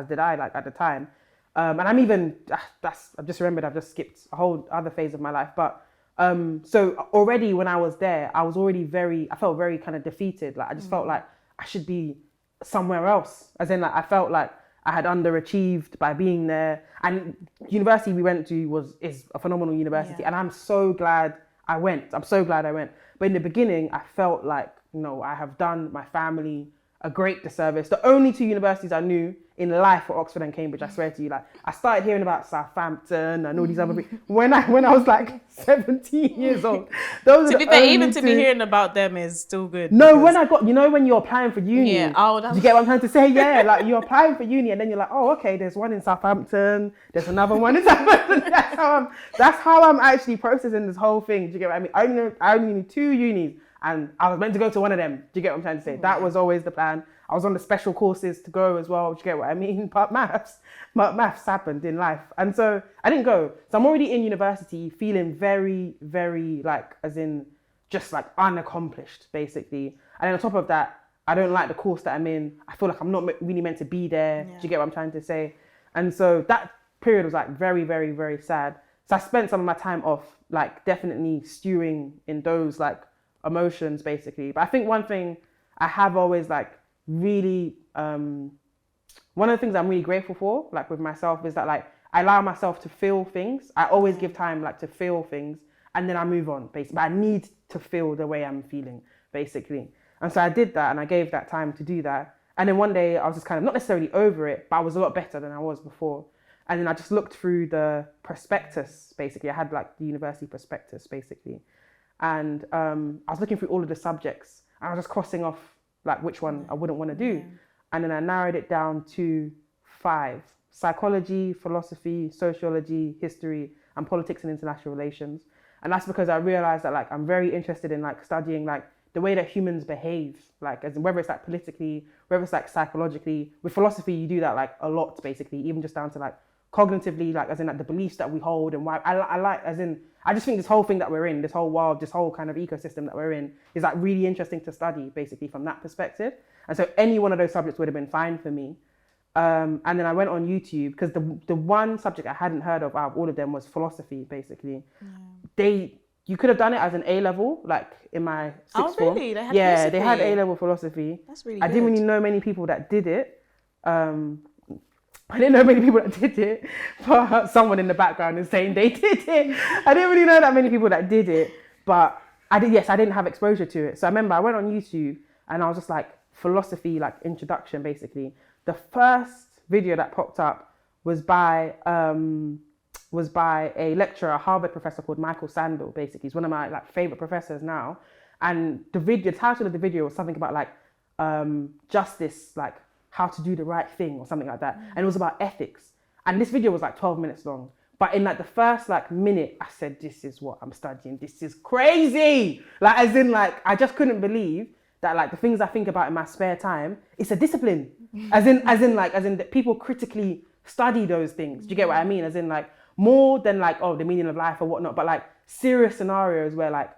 Speaker 8: did I, like at the time. And I'm even, I've just remembered, I've just skipped a whole other phase of my life. But so already when I was there, I felt very kind of defeated. Like I just felt like I should be somewhere else. As in like, I felt like I had underachieved by being there. And university we went to is a phenomenal university. And I'm so glad I went. But in the beginning, I felt like, no, I have done my family a great disservice. The only two universities I knew in life were Oxford and Cambridge. I swear to you, like I started hearing about Southampton and all these other people when I was like 17 years old. Those
Speaker 9: to be fair, even to be hearing about them is still good.
Speaker 8: No, when I got, you know, when you're applying for uni,
Speaker 9: you get what
Speaker 8: I'm trying to say? Yeah, like you're applying for uni and then you're like, oh, okay, there's one in Southampton, there's another one in Southampton. That's how I'm actually processing this whole thing. Do you get what I mean? I only knew 2 unis. And I was meant to go to one of them. Do you get what I'm trying to say? That was always the plan. I was on the special courses to go as well. Do you get what I mean? But maths happened in life. And so I didn't go. So I'm already in university feeling very, very like, as in just like unaccomplished, basically. And then on top of that, I don't like the course that I'm in. I feel like I'm not really meant to be there. Do you get what I'm trying to say? And so that period was like very, very, very sad. So I spent some of my time off, like definitely stewing in those like emotions basically. But I think one thing I have always like really one of the things I'm really grateful for like with myself is that like I allow myself to feel things. I always give time like to feel things and then I move on basically. But I need to feel the way I'm feeling basically. And so I did that and I gave that time to do that. And then one day I was just kind of not necessarily over it, but I was a lot better than I was before. And then I just looked through the prospectus basically. I had like the university prospectus basically. And I was looking through all of the subjects and I was just crossing off like which one I wouldn't want to do. And then I narrowed it down to 5: psychology, philosophy, sociology, history, and politics and international relations. And that's because I realized that like I'm very interested in like studying like the way that humans behave, like as in whether it's like politically, whether it's like psychologically. With philosophy, you do that like a lot basically, even just down to like cognitively, like as in like the beliefs that we hold and why I like, as in I just think this whole thing that we're in, this whole world, this whole kind of ecosystem that we're in is like really interesting to study basically from that perspective. And so any one of those subjects would have been fine for me. And then I went on YouTube because the one subject I hadn't heard of out of all of them was philosophy basically. You could have done it as an A-level, like in my sixth form.
Speaker 9: Really? They had
Speaker 8: philosophy? They had A-level philosophy.
Speaker 9: That's really
Speaker 8: I didn't really know many people that did it. I didn't know many people that did it, but someone in the background is saying they did it. I didn't really know that many people that did it, but I didn't have exposure to it. So I remember I went on YouTube and I was just like, philosophy, like introduction, basically. The first video that popped up was by a lecturer, a Harvard professor called Michael Sandel, basically. He's one of my like favorite professors now. And the title of the video was something about like justice, like how to do the right thing or something like that. And it was about ethics. And this video was like 12 minutes long. But in like the first like minute, I said, this is what I'm studying. This is crazy. Like, as in like, I just couldn't believe that like the things I think about in my spare time, it's a discipline. As in that people critically study those things. Do you get what I mean? As in like more than like, oh, the meaning of life or whatnot, but like serious scenarios where like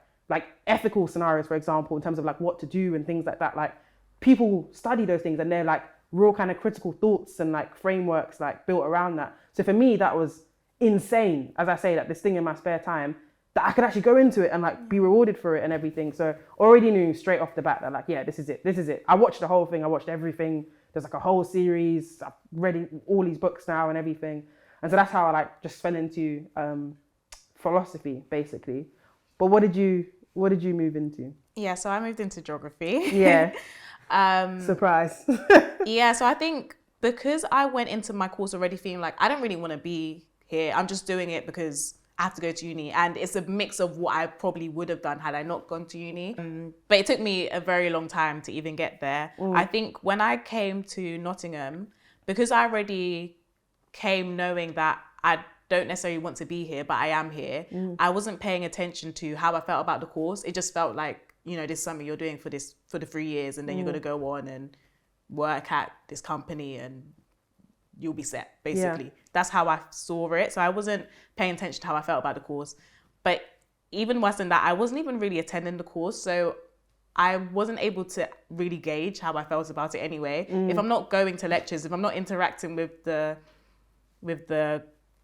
Speaker 8: ethical scenarios, for example, in terms of like what to do and things like that. Like people study those things and they're like real kind of critical thoughts and like frameworks like built around that. So for me, that was insane. As I say, that this thing in my spare time that I could actually go into it and like be rewarded for it and everything. So already knew straight off the bat that like, yeah, this is it. I watched the whole thing. I watched everything. There's like a whole series. I've read all these books now and everything. And so that's how I like just fell into philosophy basically. But what did you move into?
Speaker 9: Yeah, so I moved into geography.
Speaker 8: Yeah. Surprise.
Speaker 9: Yeah, so I think because I went into my course already feeling like I don't really want to be here. I'm just doing it because I have to go to uni, and it's a mix of what I probably would have done had I not gone to uni. But it took me a very long time to even get there. I think when I came to Nottingham, because I already came knowing that I don't necessarily want to be here, but I am here, I wasn't paying attention to how I felt about the course. It just felt like, you know, this is something you're doing for the 3 years, and then you're going to go on and work at this company and you'll be set, basically. Yeah. That's how I saw it. So I wasn't paying attention to how I felt about the course. But even worse than that, I wasn't even really attending the course. So I wasn't able to really gauge how I felt about it anyway. If I'm not going to lectures, if I'm not interacting with the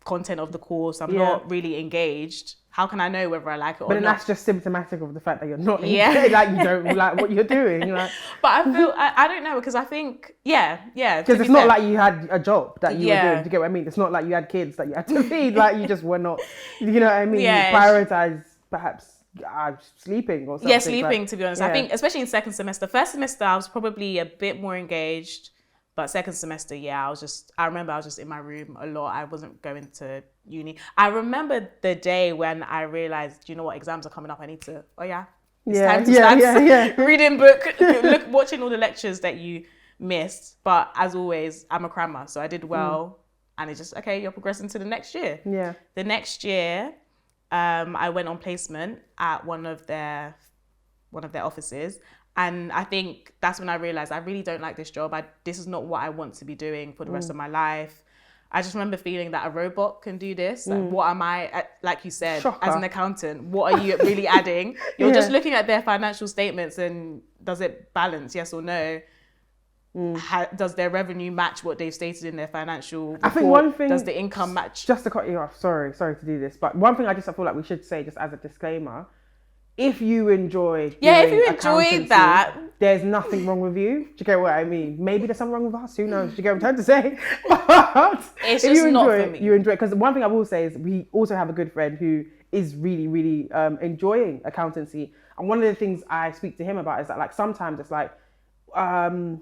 Speaker 9: content of the course, I'm not really engaged, how can I know whether I like it or not?
Speaker 8: But then that's just symptomatic of the fact that you're not engaged, like you don't like what you're doing. Like.
Speaker 9: But I feel, I don't know, because I think,
Speaker 8: because it's not like you had a job that you were doing, do you get what I mean? It's not like you had kids that you had to feed, like you just were not, you know what I mean?
Speaker 9: Yeah.
Speaker 8: You prioritize perhaps sleeping or something.
Speaker 9: Yeah, sleeping,
Speaker 8: like,
Speaker 9: to be honest. I think, especially in second semester. First semester, I was probably a bit more engaged. But second semester, I remember I was just in my room a lot. I wasn't going to uni. I remember the day when I realized, you know what, exams are coming up. I need to, it's time to start reading book, watching all the lectures that you missed. But as always, I'm a crammer. So I did well. And it's just, okay, you're progressing to the next year. Yeah. The next year, I went on placement at one of their offices. And I think that's when I realized I really don't like this job. This is not what I want to be doing for the rest of my life. I just remember feeling that a robot can do this. Like, what am I, like you said,
Speaker 8: Shocker.
Speaker 9: As an accountant, what are you really adding? You're just looking at their financial statements and does it balance, yes or no? Does their revenue match what they've stated in their financial report?
Speaker 8: I think one thing...
Speaker 9: Does the income match?
Speaker 8: Just to cut you off, sorry to do this. But one thing I feel like we should say just as a disclaimer, if you enjoy
Speaker 9: that,
Speaker 8: there's nothing wrong with you. Do you get what I mean? Maybe there's something wrong with us. Who knows? Do you get what I'm trying to say? But
Speaker 9: it's just not for me.
Speaker 8: You enjoy it. Because one thing I will say is we also have a good friend who is really, really enjoying accountancy. And one of the things I speak to him about is that like sometimes it's like, you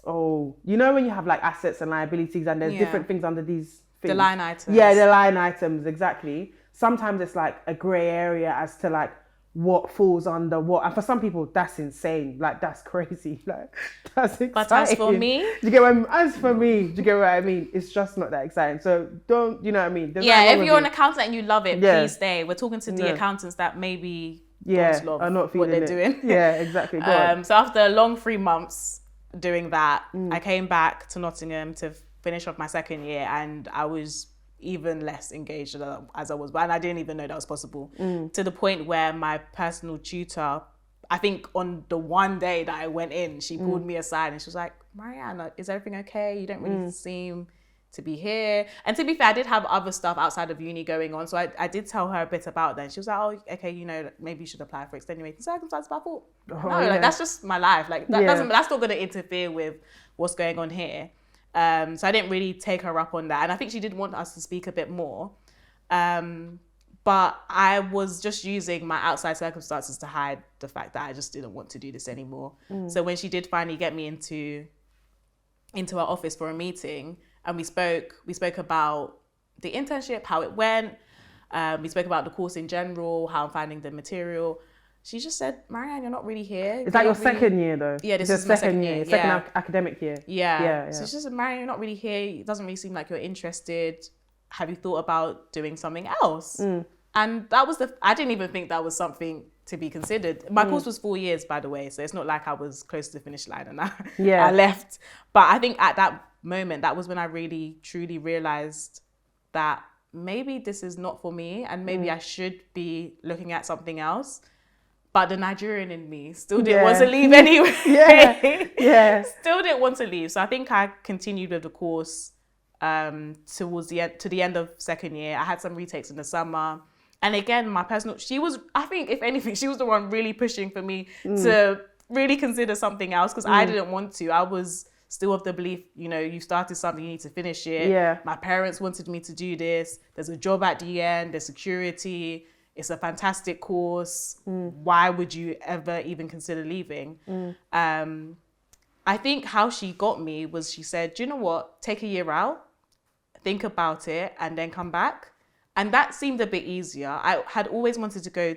Speaker 8: know when you have like assets and liabilities and there's different things under these things.
Speaker 9: The line items.
Speaker 8: Yeah, the line items, exactly. Sometimes it's like a grey area as to like what falls under what, and for some people that's insane, like that's crazy, like that's exciting.
Speaker 9: But as for me,
Speaker 8: do you get what I mean? As for me, do you get what I mean? It's just not that exciting. So don't, you know what I mean?
Speaker 9: If you're an accountant and you love it, please stay. We're talking to the accountants that maybe don't love
Speaker 8: are not feeling
Speaker 9: what they're doing.
Speaker 8: Yeah, exactly. Go on.
Speaker 9: So after a long 3 months doing that, I came back to Nottingham to finish off my second year, and I was even less engaged as I was, and I didn't even know that was possible. To the point where my personal tutor, I think on the one day that I went in, she pulled me aside and she was like, Marianne, is everything okay? You don't really seem to be here. And to be fair, I did have other stuff outside of uni going on, so I did tell her a bit about that. And she was like, oh, okay, you know, maybe you should apply for extenuating circumstances. But I thought, like that's just my life. Like that's not going to interfere with what's going on here. So I didn't really take her up on that. And I think she did want us to speak a bit more. But I was just using my outside circumstances to hide the fact that I just didn't want to do this anymore. So when she did finally get me into her office for a meeting, and we spoke about the internship, how it went. We spoke about the course in general, how I'm finding the material. She just said, Marianne, you're not really here.
Speaker 8: Is that your second year though?
Speaker 9: Yeah, this is my second year.
Speaker 8: Second academic year.
Speaker 9: Yeah. So she just said, Marianne, you're not really here. It doesn't really seem like you're interested. Have you thought about doing something else? And that was I didn't even think that was something to be considered. My course was 4 years, by the way. So it's not like I was close to the finish line and I left. But I think at that moment, that was when I really, truly realized that maybe this is not for me and maybe I should be looking at something else. But the Nigerian in me still didn't want to leave anyway. Still didn't want to leave. So I think I continued with the course towards the end of second year. I had some retakes in the summer. And again, I think if anything, she was the one really pushing for me to really consider something else, because I didn't want to. I was still of the belief, you started something, you need to finish it.
Speaker 8: Yeah.
Speaker 9: My parents wanted me to do this. There's a job at the end, there's security. It's a fantastic course. Why would you ever even consider leaving? I think how she got me was, she said, do you know what? Take a year out, think about it, and then come back. And that seemed a bit easier. I had always wanted to go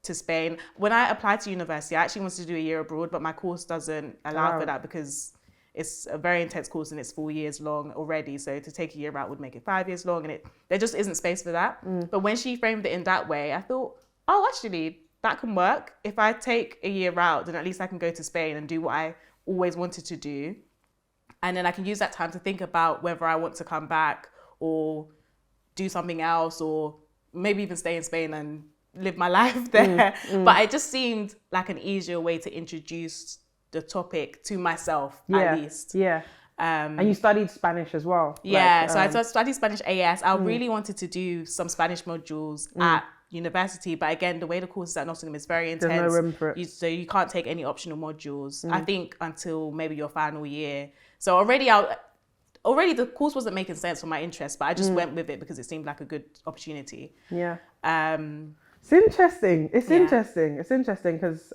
Speaker 9: to Spain. When I applied to university, I actually wanted to do a year abroad, but my course doesn't allow for that, because it's a very intense course and it's 4 years long already. So to take a year out would make it 5 years long, and there just isn't space for that. But when she framed it in that way, I thought, oh, actually, that can work. If I take a year out, then at least I can go to Spain and do what I always wanted to do. And then I can use that time to think about whether I want to come back or do something else, or maybe even stay in Spain and live my life there. But it just seemed like an easier way to introduce the topic to myself, at least. And
Speaker 8: you studied Spanish as well.
Speaker 9: So I studied Spanish AS. I really wanted to do some Spanish modules at university, but again, the way the course is at Nottingham is very intense.
Speaker 8: There's no room for it.
Speaker 9: So you can't take any optional modules, I think, until maybe your final year. So already the course wasn't making sense for my interest, but I just went with it because it seemed like a good opportunity.
Speaker 8: It's interesting. It's interesting because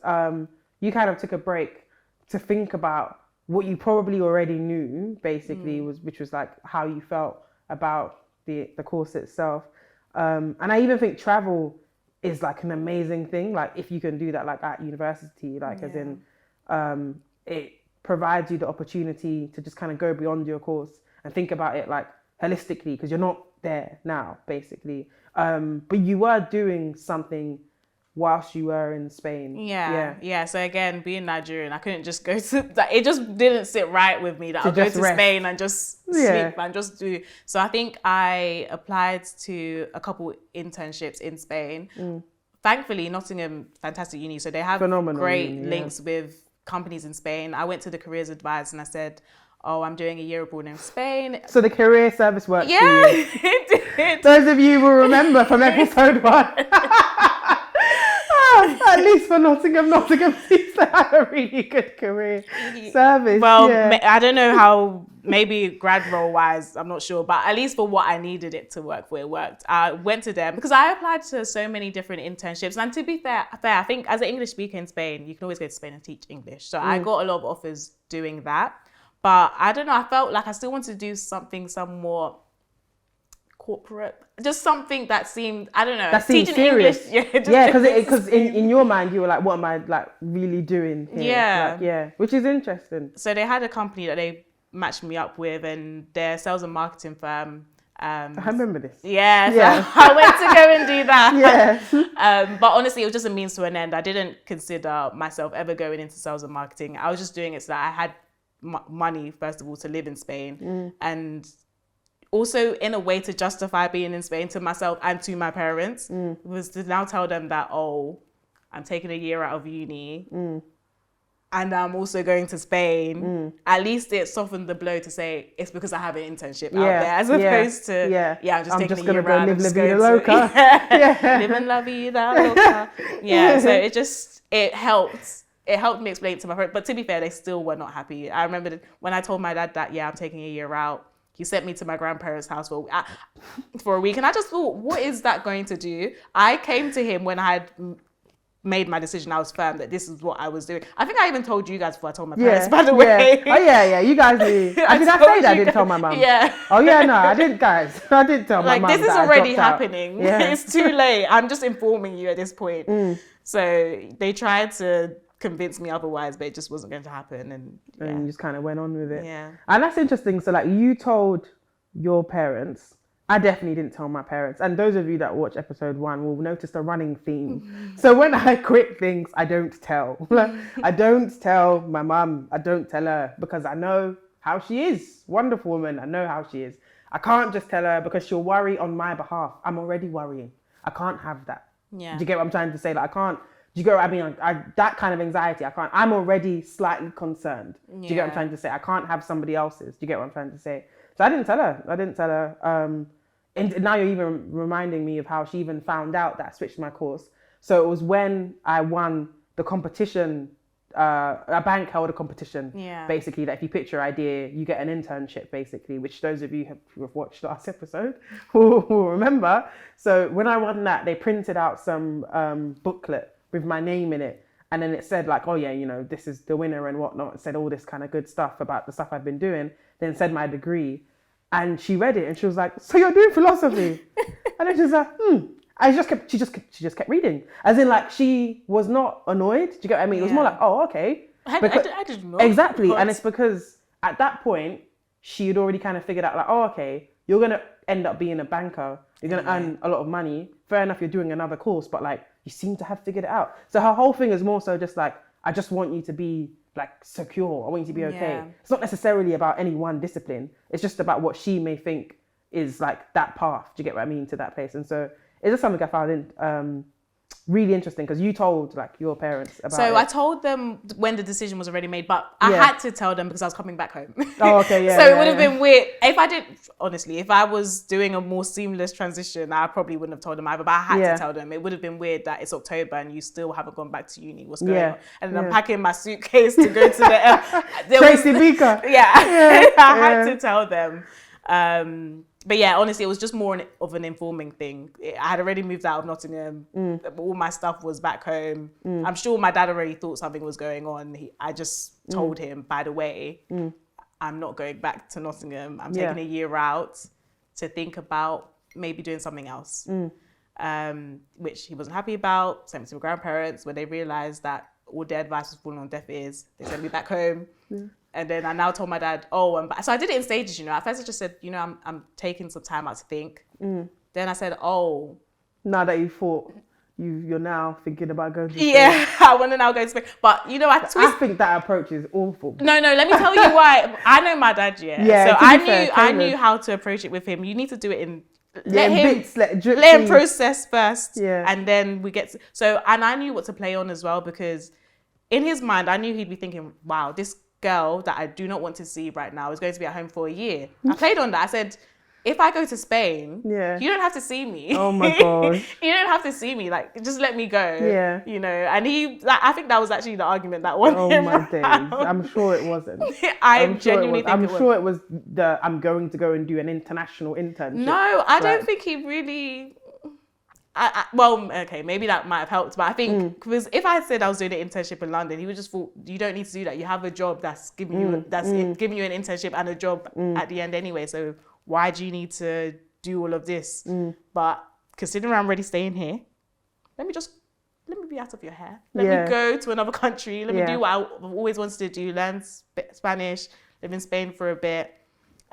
Speaker 8: you kind of took a break to think about what you probably already knew, basically, which was like how you felt about the course itself. And I even think travel is like an amazing thing. Like if you can do that like at university, like as in it provides you the opportunity to just kind of go beyond your course and think about it like holistically, because you're not there now, basically. But you were doing something whilst you were in Spain.
Speaker 9: So again, being Nigerian, I couldn't just go to that. It just didn't sit right with me that I'll go to Spain and just sleep and just do. So I think I applied to a couple internships in Spain. Thankfully, Nottingham, fantastic uni. So they have great links with companies in Spain. I went to the careers advisor and I said, oh, I'm doing a year abroad in Spain.
Speaker 8: So the career service worked for you.
Speaker 9: It did.
Speaker 8: Those of you will remember from episode 1. At least for Nottingham seems to have a really good career service.
Speaker 9: Well, I don't know how, maybe grad role wise, I'm not sure, but at least for what I needed it to work for, it worked. I went to them because I applied to so many different internships. And to be fair, I think as an English speaker in Spain, you can always go to Spain and teach English. So I got a lot of offers doing that. But I don't know, I felt like I still wanted to do something somewhat corporate, just something that seemed, I don't know,
Speaker 8: that seemed serious.
Speaker 9: English,
Speaker 8: because in your mind you were like, what am I like really doing here? Which is interesting.
Speaker 9: So they had a company that they matched me up with, and their sales and marketing firm.
Speaker 8: I remember this.
Speaker 9: So I went to go and do that. But honestly, it was just a means to an end. I didn't consider myself ever going into sales and marketing. I was just doing it so that I had money, first of all, to live in Spain, and also in a way to justify being in Spain to myself and to my parents, was to now tell them that, oh, I'm taking a year out of uni and I'm also going to Spain. At least it softened the blow to say it's because I have an internship out there, as opposed to I'm just taking a year out.
Speaker 8: Live la vida loca.
Speaker 9: Living la vida loca. So it helped. It helped me explain it to my parents. But to be fair, they still were not happy. I remember when I told my dad that, I'm taking a year out, he sent me to my grandparents' house for a week. And I just thought, what is that going to do? I came to him when I had made my decision. I was firm that this is what I was doing. I think I even told you guys before I told my parents, by the way.
Speaker 8: Oh, yeah. You guys knew. Did I say that I didn't tell my mum?
Speaker 9: Yeah.
Speaker 8: Oh, yeah, no, I didn't, guys. I didn't tell my mum.
Speaker 9: This is already happening. It's too late. I'm just informing you at this point. So they tried to convince me otherwise, but it just wasn't going to happen, and
Speaker 8: you just kind of went on with it. And that's interesting. So like you told your parents. I definitely didn't tell my parents, and those of you that watch episode 1 will notice a running theme. So when I quit things, I don't tell. I don't tell my mum. I don't tell her because I know how she is. Wonderful woman. I know how she is. I can't just tell her because she'll worry on my behalf. I'm already worrying. I can't have that. Do you get what I'm trying to say? Like I can't Do you get what I mean? Like, that kind of anxiety, I'm already slightly concerned. Do you get what I'm trying to say? I can't have somebody else's. Do you get what I'm trying to say? So I didn't tell her. And now you're even reminding me of how she even found out that I switched my course. So it was when I won the competition, a bank held a competition.
Speaker 9: Yeah.
Speaker 8: Basically, that if you pitch your idea, you get an internship, basically, which those of you who have watched last episode will remember. So when I won that, they printed out some booklet with my name in it. And then it said like, oh yeah, you know, this is the winner and whatnot. It said all this kind of good stuff about the stuff I've been doing. Then it said my degree. And she read it and she was like, so you're doing philosophy? And then she was like, she just kept reading. As in, like, she was not annoyed. Do you get what I mean? It was more like, oh, okay.
Speaker 9: I didn't know.
Speaker 8: Exactly. And it's because at that point, she had already kind of figured out, like, oh, okay, you're going to end up being a banker. You're going to earn a lot of money. Fair enough, you're doing another course, but like, you seem to have figured it out. So her whole thing is more so just like, I just want you to be like secure. I want you to be okay. Yeah. It's not necessarily about any one discipline. It's just about what she may think is like that path. Do you get what I mean? To that place. And so it's just something I found really interesting because you told like your parents about it.
Speaker 9: I told them when the decision was already made, but I had to tell them because I was coming back home.
Speaker 8: Oh, okay, yeah.
Speaker 9: So it would have been weird if I did. Honestly, if I was doing a more seamless transition, I probably wouldn't have told them either. But I had to tell them. It would have been weird that it's October and you still haven't gone back to uni. What's going on? And then I'm packing my suitcase to go to the
Speaker 8: Tracy Beaker.
Speaker 9: I had to tell them. But yeah, honestly, it was just more of an informing thing. I had already moved out of Nottingham. All my stuff was back home. I'm sure my dad already thought something was going on. I just told him, by the way, I'm not going back to Nottingham. I'm taking a year out to think about maybe doing something else, which he wasn't happy about. Sent me to my grandparents when they realised that all their advice was falling on deaf ears. They sent me back home. And then I now told my dad, so I did it in stages, you know. At first I just said, you know, I'm taking some time out to think. Then I said,
Speaker 8: now that you thought, you're now thinking about going to Spain.
Speaker 9: Yeah, I want to now go to Spain. But, you know, I
Speaker 8: think that approach is awful.
Speaker 9: No, let me tell you why. I know my dad, so I knew how to approach it with him. You need to do it in... Let him process first. And then we get... And I knew what to play on as well because in his mind, I knew he'd be thinking, wow, this girl that I do not want to see right now is going to be at home for a year. I played on that. I said, if I go to Spain, you don't have to see me.
Speaker 8: Oh my gosh.
Speaker 9: You don't have to see me. Like, just let me go. Yeah. You know, and I think that was actually the argument that won him.
Speaker 8: Oh my days. I'm sure it wasn't.
Speaker 9: I'm genuinely think
Speaker 8: I'm sure it was I'm going to go and do an international internship.
Speaker 9: No, I don't think he really... well, okay, maybe that might have helped, but I think because if I had said I was doing an internship in London, he would just thought you don't need to do that. You have a job that's giving you giving you an internship and a job at the end anyway. So why do you need to do all of this? But considering I'm already staying here, let me be out of your hair. Let me go to another country. Let me do what I've always wanted to do: learn Spanish, live in Spain for a bit.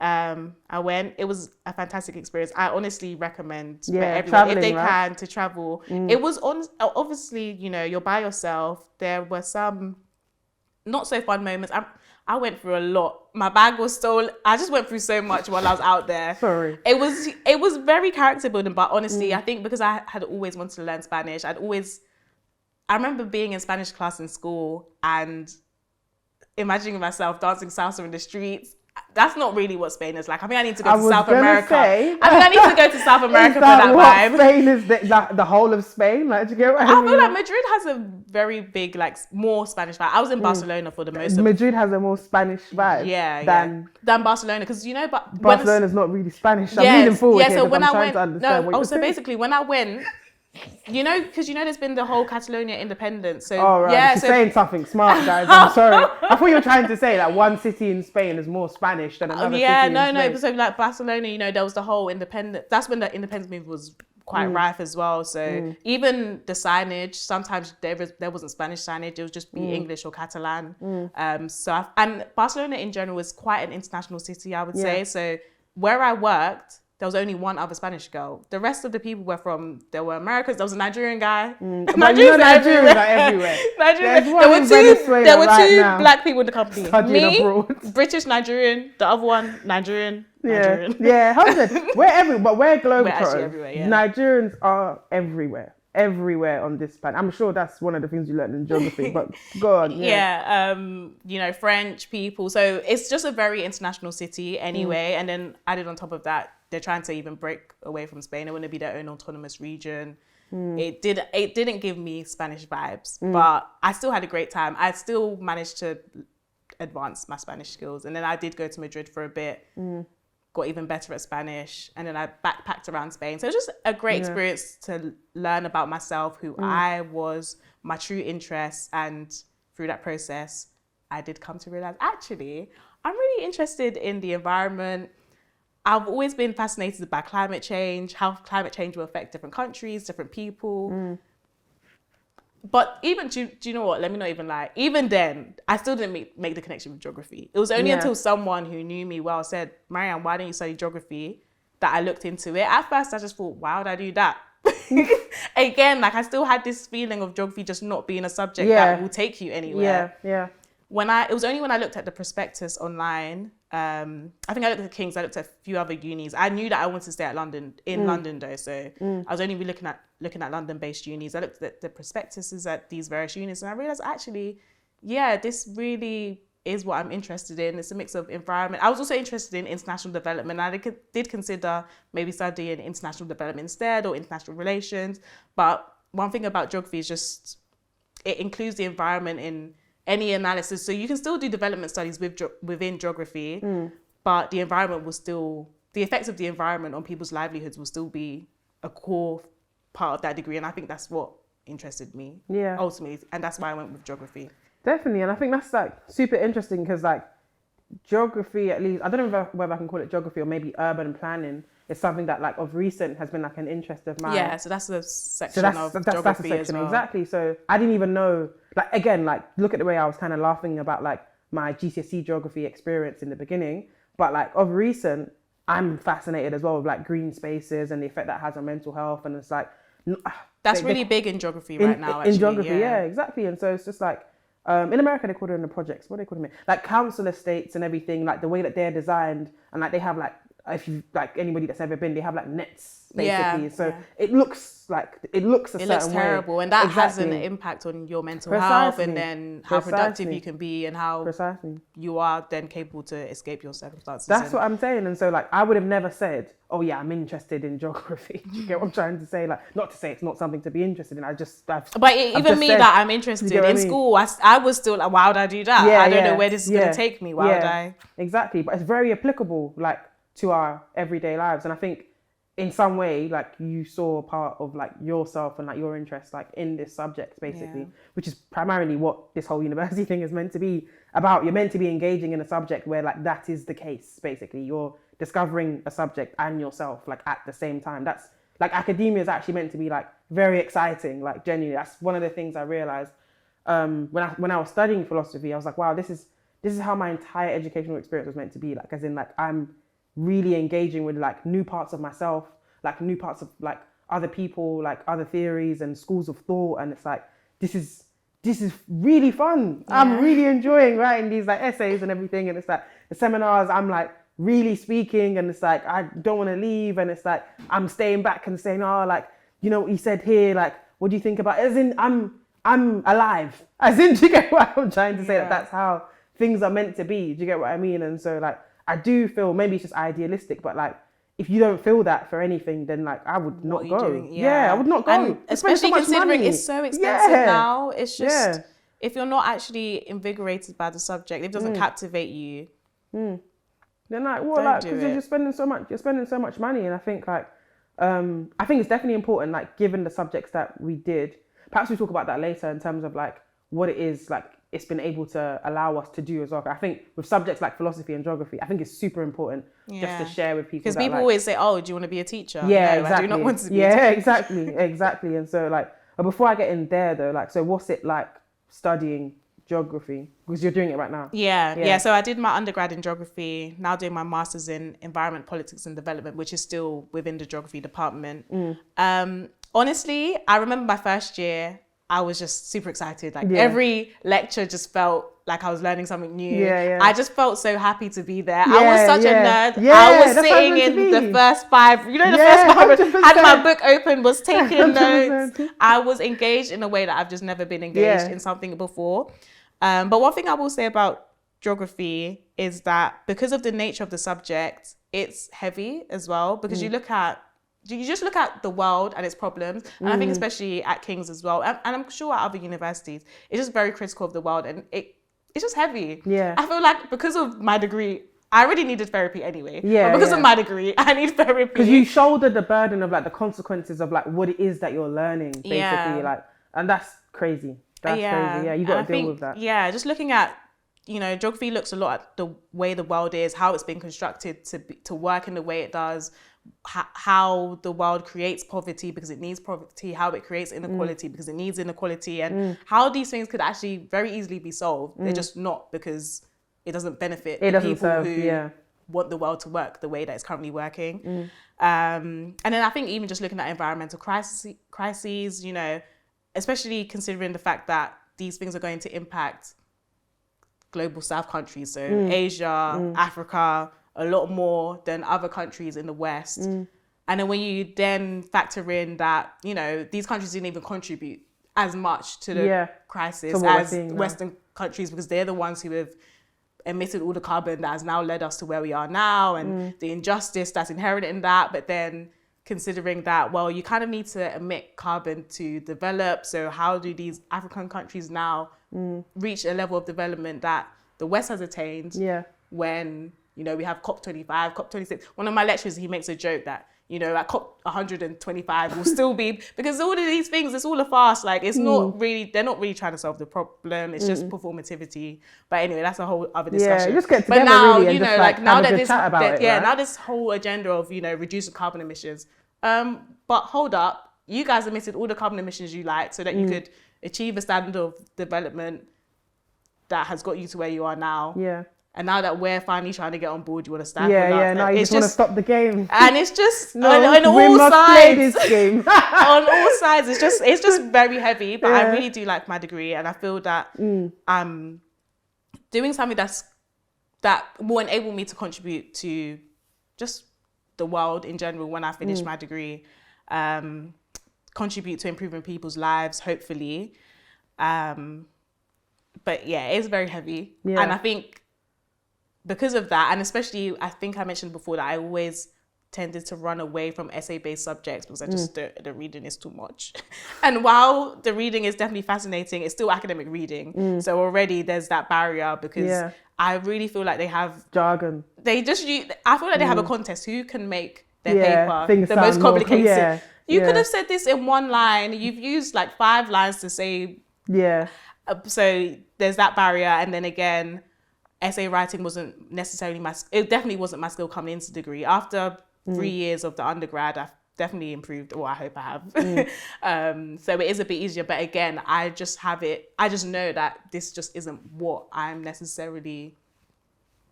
Speaker 9: I went. It was a fantastic experience. I honestly recommend for everyone if they can to travel. It was obviously, you know, you're by yourself. There were some not so fun moments. I went through a lot. My bag was stolen. I just went through so much while I was out there.
Speaker 8: Sorry.
Speaker 9: It was very character building, but honestly, I think because I had always wanted to learn Spanish, I remember being in Spanish class in school and imagining myself dancing salsa in the streets. That's not really what Spain is like. I think I need to go to South America. I need to go to South America for that vibe.
Speaker 8: Spain is the whole of Spain? Like, do you get what I mean?
Speaker 9: I feel like Madrid has a very big, like, more Spanish vibe. I was in Barcelona for the most of it.
Speaker 8: Madrid has a more Spanish vibe
Speaker 9: than Barcelona. Because, you know, but
Speaker 8: Barcelona's not really Spanish. I'm leaning forward here
Speaker 9: so when I
Speaker 8: trying to understand what you're saying.
Speaker 9: Basically, when I went... You know, because you know there's been the whole Catalonia independence. So
Speaker 8: She's saying something smart, guys. I'm sorry. I thought you were trying to say that one city in Spain is more Spanish than another city in Spain.
Speaker 9: No. So like Barcelona, you know, there was the whole independence. That's when the independence movement was quite rife as well. So even the signage, sometimes there wasn't Spanish signage. It would just be English or Catalan. And Barcelona in general is quite an international city, I would say. So where I worked, there was only one other Spanish girl. The rest of the people there were Americans. There was a Nigerian guy.
Speaker 8: Nigerians are everywhere.
Speaker 9: There were two black people in the company. British Nigerian, the other one Nigerian.
Speaker 8: Yeah, 100. We're everywhere, but we're global.
Speaker 9: We're actually everywhere,
Speaker 8: Nigerians are everywhere. everywhere on this planet. I'm sure that's one of the things you learned in geography, but go on.
Speaker 9: Yeah, you know, French people. So it's just a very international city anyway. And then added on top of that, they're trying to even break away from Spain. They want to be their own autonomous region. It didn't give me Spanish vibes, but I still had a great time. I still managed to advance my Spanish skills. And then I did go to Madrid for a bit, got even better at Spanish. And then I backpacked around Spain. So it was just a great experience to learn about myself, who I was, my true interests. And through that process, I did come to realize, actually, I'm really interested in the environment. I've always been fascinated by climate change, how climate change will affect different countries, different people. But even, do you know what? Let me not even lie. Even then, I still didn't make the connection with geography. It was only until someone who knew me well said, Marianne, why don't you study geography? That I looked into it. At first, I just thought, why would I do that? Again, like I still had this feeling of geography just not being a subject that will take you anywhere. It was only when I looked at the prospectus online, I think I looked at King's, I looked at a few other unis. I knew that I wanted to stay at London, London though, so I was only really looking at London-based unis. I looked at the prospectuses at these various unis and I realised actually, this really is what I'm interested in. It's a mix of environment. I was also interested in international development. I did consider maybe studying international development instead or international relations, but one thing about geography is just, it includes the environment in any analysis. So you can still do development studies within geography, but the environment will still, the effects of the environment on people's livelihoods will still be a core part of that degree. And I think that's what interested me ultimately. And that's why I went with geography.
Speaker 8: Definitely. And I think that's like super interesting because like geography, at least, I don't know whether I can call it geography or maybe urban planning, is something that like of recent has been like an interest of mine.
Speaker 9: Yeah, so that's the section of geography
Speaker 8: that's the section,
Speaker 9: as well.
Speaker 8: Exactly. So I didn't even know, like again, like look at the way I was kind of laughing about like my GCSE geography experience in the beginning, but like of recent, I'm fascinated as well with like green spaces and the effect that has on mental health, and it's like
Speaker 9: that's really big in geography right now. Actually,
Speaker 8: in geography, yeah, exactly. And so it's just like in America they call it in the projects. What do they call them? Like council estates and everything. Like the way that they're designed, and like they have like, if you like anybody that's ever been, they have like nets basically. So it looks a certain way.
Speaker 9: It looks terrible, and that has an impact on your mental health, and then how productive you can be, and how you are then capable to escape your circumstances.
Speaker 8: That's what I'm saying. And so like I would have never said, oh yeah, I'm interested in geography. You get what I'm trying to say? Like not to say it's not something to be interested in.
Speaker 9: That I'm interested in school, I was still like, why would I do that? I don't know where this is going to take me. Why would I?
Speaker 8: Exactly, but it's very applicable like to our everyday lives. And I think in some way, like you saw part of like yourself and like your interests like in this subject basically, which is primarily what this whole university thing is meant to be about. You're meant to be engaging in a subject where like that is the case basically. You're discovering a subject and yourself like at the same time. That's like academia is actually meant to be like very exciting, like genuinely. That's one of the things I realized when I was studying philosophy. I was like, wow, this is how my entire educational experience was meant to be, like as in like I'm really engaging with like new parts of myself, like new parts of like other people, like other theories and schools of thought. And it's like, this is really fun. I'm really enjoying writing these like essays and everything. And it's like the seminars, I'm like really speaking, and it's like, I don't want to leave. And it's like, I'm staying back and saying, oh, like, you know what you said here, like, what do you think about it? As in, I'm alive. As in, do you get what I'm trying to say? That that's how things are meant to be. Do you get what I mean? And so like, I do feel, maybe it's just idealistic, but like, if you don't feel that for anything, then like I would not go. I would not go.
Speaker 9: And especially considering it's so expensive now. It's just, if you're not actually invigorated by the subject, if it doesn't captivate you,
Speaker 8: then like what? Like, because you're spending so much money. And I think like, I think it's definitely important, like given the subjects that we did, perhaps we talk about that later in terms of like what it is like it's been able to allow us to do as well. I think with subjects like philosophy and geography, I think it's super important just to share with people.
Speaker 9: Because people always say, oh, do you want to be a teacher?
Speaker 8: Yeah,
Speaker 9: no,
Speaker 8: exactly.
Speaker 9: I do not want to be a teacher.
Speaker 8: Exactly. And so like, but before I get in there though, like, so what's it like studying geography? Because you're doing it right now.
Speaker 9: Yeah. So I did my undergrad in geography, now doing my master's in environment, politics and development, which is still within the geography department. Honestly, I remember my first year, I was just super excited. Like every lecture just felt like I was learning something new.
Speaker 8: Yeah.
Speaker 9: I just felt so happy to be there. I was such a nerd.
Speaker 8: Yeah,
Speaker 9: I was
Speaker 8: that's how
Speaker 9: sitting
Speaker 8: it's meant to
Speaker 9: in the
Speaker 8: be.
Speaker 9: first 5, the
Speaker 8: Yeah,
Speaker 9: first 5,
Speaker 8: 100%.
Speaker 9: had my book open, was taking
Speaker 8: 100%.
Speaker 9: notes. I was engaged in a way that I've just never been engaged in something before. But one thing I will say about geography is that because of the nature of the subject, it's heavy as well, because you just look at the world and its problems, and I think especially at King's as well, and I'm sure at other universities, it's just very critical of the world, and it's just heavy.
Speaker 8: Yeah.
Speaker 9: I feel like because of my degree, I already needed therapy anyway.
Speaker 8: Yeah,
Speaker 9: But because of my degree, I need therapy.
Speaker 8: Because you shoulder the burden of like the consequences of like what it is that you're learning, basically. Like, and that's crazy. That's crazy. Yeah, you got to deal with that.
Speaker 9: Yeah, just looking at, geography looks a lot at the way the world is, how it's been constructed to work in the way it does, how the world creates poverty because it needs poverty, how it creates inequality because it needs inequality, and how these things could actually very easily be solved. They're just not, because it doesn't benefit the people who want the world to work the way that it's currently working. And then I think even just looking at environmental crises, especially considering the fact that these things are going to impact global south countries, so Asia, Africa, a lot more than other countries in the West. And then when you then factor in that, these countries didn't even contribute as much to the crisis as Western countries, because they're the ones who have emitted all the carbon that has now led us to where we are now, and the injustice that's inherent in that. But then considering that, well, you kind of need to emit carbon to develop. So how do these African countries now reach a level of development that the West has attained when, we have COP25, COP26. One of my lecturers, he makes a joke that, at COP 125 will still be, because all of these things, it's all a farce. Like, it's not really, they're not really trying to solve the problem. It's just performativity. But anyway, that's a whole other discussion.
Speaker 8: Yeah, just get together,
Speaker 9: but now,
Speaker 8: really, and just, like,
Speaker 9: now
Speaker 8: have a
Speaker 9: that
Speaker 8: good chat about it, right?
Speaker 9: now this whole agenda of, reducing carbon emissions. But hold up, you guys emitted all the carbon emissions you like so that you could achieve a standard of development that has got you to where you are now. Yeah. And now that we're finally trying to get on board, you want to stand for us.
Speaker 8: Yeah, no, you just want to stop the game.
Speaker 9: And it's just
Speaker 8: no,
Speaker 9: on all
Speaker 8: we must
Speaker 9: sides.
Speaker 8: play this game.
Speaker 9: On all sides, it's just very heavy. But I really do like my degree, and I feel that I'm doing something that will enable me to contribute to just the world in general when I finish my degree. Contribute to improving people's lives, hopefully. But yeah, it's very heavy. Yeah. And I think because of that, and especially, I think I mentioned before that I always tended to run away from essay-based subjects because I just the reading is too much. And while the reading is definitely fascinating, it's still academic reading. So already there's that barrier, because I really feel like they have
Speaker 8: jargon.
Speaker 9: They just I feel like they have a contest who can make their paper the most complicated. You could have said this in one line. You've used like 5 lines to say. Yeah. So there's that barrier, and then again, essay writing wasn't necessarily it definitely wasn't my skill coming into the degree. After 3 years of the undergrad, I've definitely improved, or I hope I have. So it is a bit easier, but again, I just know that this just isn't what I'm necessarily,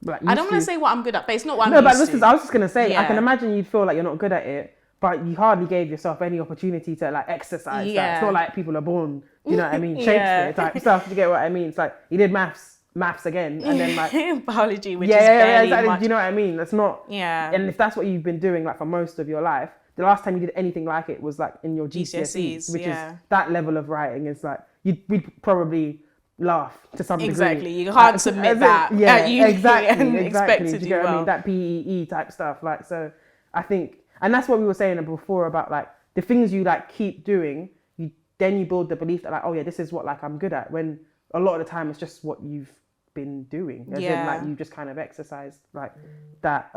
Speaker 9: I don't want to say what I'm good at, but it's not what I'm used to.
Speaker 8: No, but I was just going to say, I can imagine you'd feel like you're not good at it, but you hardly gave yourself any opportunity to like exercise that. It's not like people are born, you know what I mean, Shakespeare type stuff, you get what I mean? It's like, you did maths again, and then like
Speaker 9: biology, which is barely
Speaker 8: exactly.
Speaker 9: much.
Speaker 8: Do you know what I mean? That's not. Yeah. And if that's what you've been doing like for most of your life, the last time you did anything like it was like in your GCSEs, which is that level of writing. Is like we'd probably laugh to some degree.
Speaker 9: Exactly. You can't submit that. At uni and expect to do
Speaker 8: you know what
Speaker 9: well.
Speaker 8: I mean? That PEE type stuff. Like, so I think, and that's what we were saying before about like the things you like keep doing. Then you build the belief that like, oh yeah, this is what like I'm good at. When a lot of the time it's just what you've been doing, as in like you just kind of exercised like that.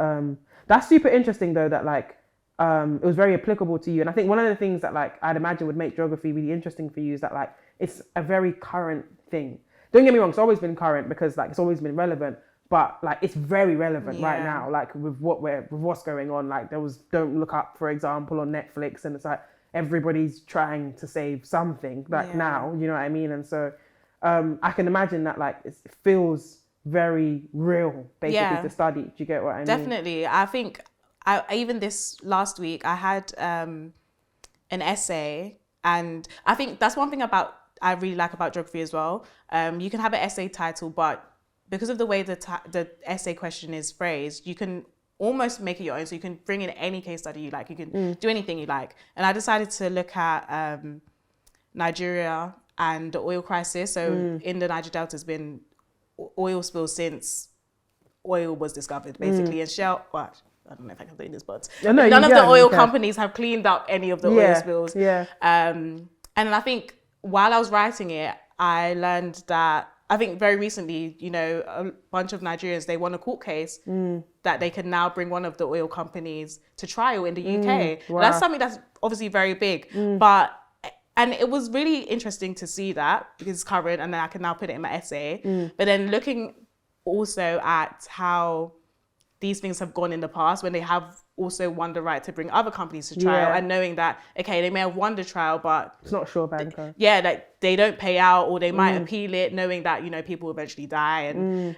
Speaker 8: That's super interesting though, that like it was very applicable to you. And I think one of the things that like I'd imagine would make geography really interesting for you is that like it's a very current thing. Don't get me wrong, it's always been current because like it's always been relevant, but like it's very relevant right now, like with what's going on. Like there was Don't Look Up, for example, on Netflix, and it's like everybody's trying to save something like now, you know what I mean? And so I can imagine that like it feels very real basically to study. Do you get what I mean?
Speaker 9: Definitely. I think even this last week I had an essay, and I think that's one thing about I really like about geography as well. You can have an essay title, but because of the way the essay question is phrased, you can almost make it your own. So you can bring in any case study you like. You can do anything you like. And I decided to look at Nigeria and the oil crisis. So in the Niger Delta has been oil spills since oil was discovered, basically. And Shell, well, I don't know if I can say this, but none of the oil companies have cleaned up any of the oil spills. And I think while I was writing it, I learned that I think very recently, you know, a bunch of Nigerians, they won a court case that they can now bring one of the oil companies to trial in the UK.
Speaker 8: Wow.
Speaker 9: That's something that's obviously very big. And it was really interesting to see that because it's current and then I can now put it in my essay. But then looking also at how these things have gone in the past when they have also won the right to bring other companies to trial and knowing that, okay, they may have won the trial, but
Speaker 8: it's not sure banker.
Speaker 9: That they don't pay out or they might appeal it knowing that, you know, people will eventually die. And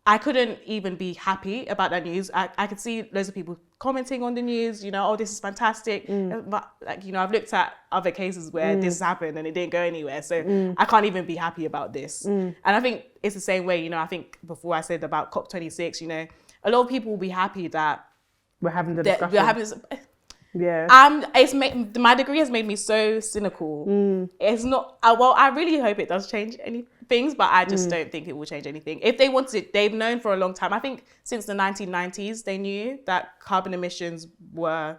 Speaker 9: I couldn't even be happy about that news. I could see loads of people commenting on the news, you know, oh, this is fantastic. But like, you know, I've looked at other cases where this happened and it didn't go anywhere. So I can't even be happy about this. And I think it's the same way, you know, I think before I said about COP26, you know, a lot of people will be happy that
Speaker 8: we're having the discussion.
Speaker 9: We're having this, my degree has made me so cynical. It's not, well, I really hope it does change any things, but I just don't think it will change anything. If they wanted, they've known for a long time. I think since the 1990s, they knew that carbon emissions were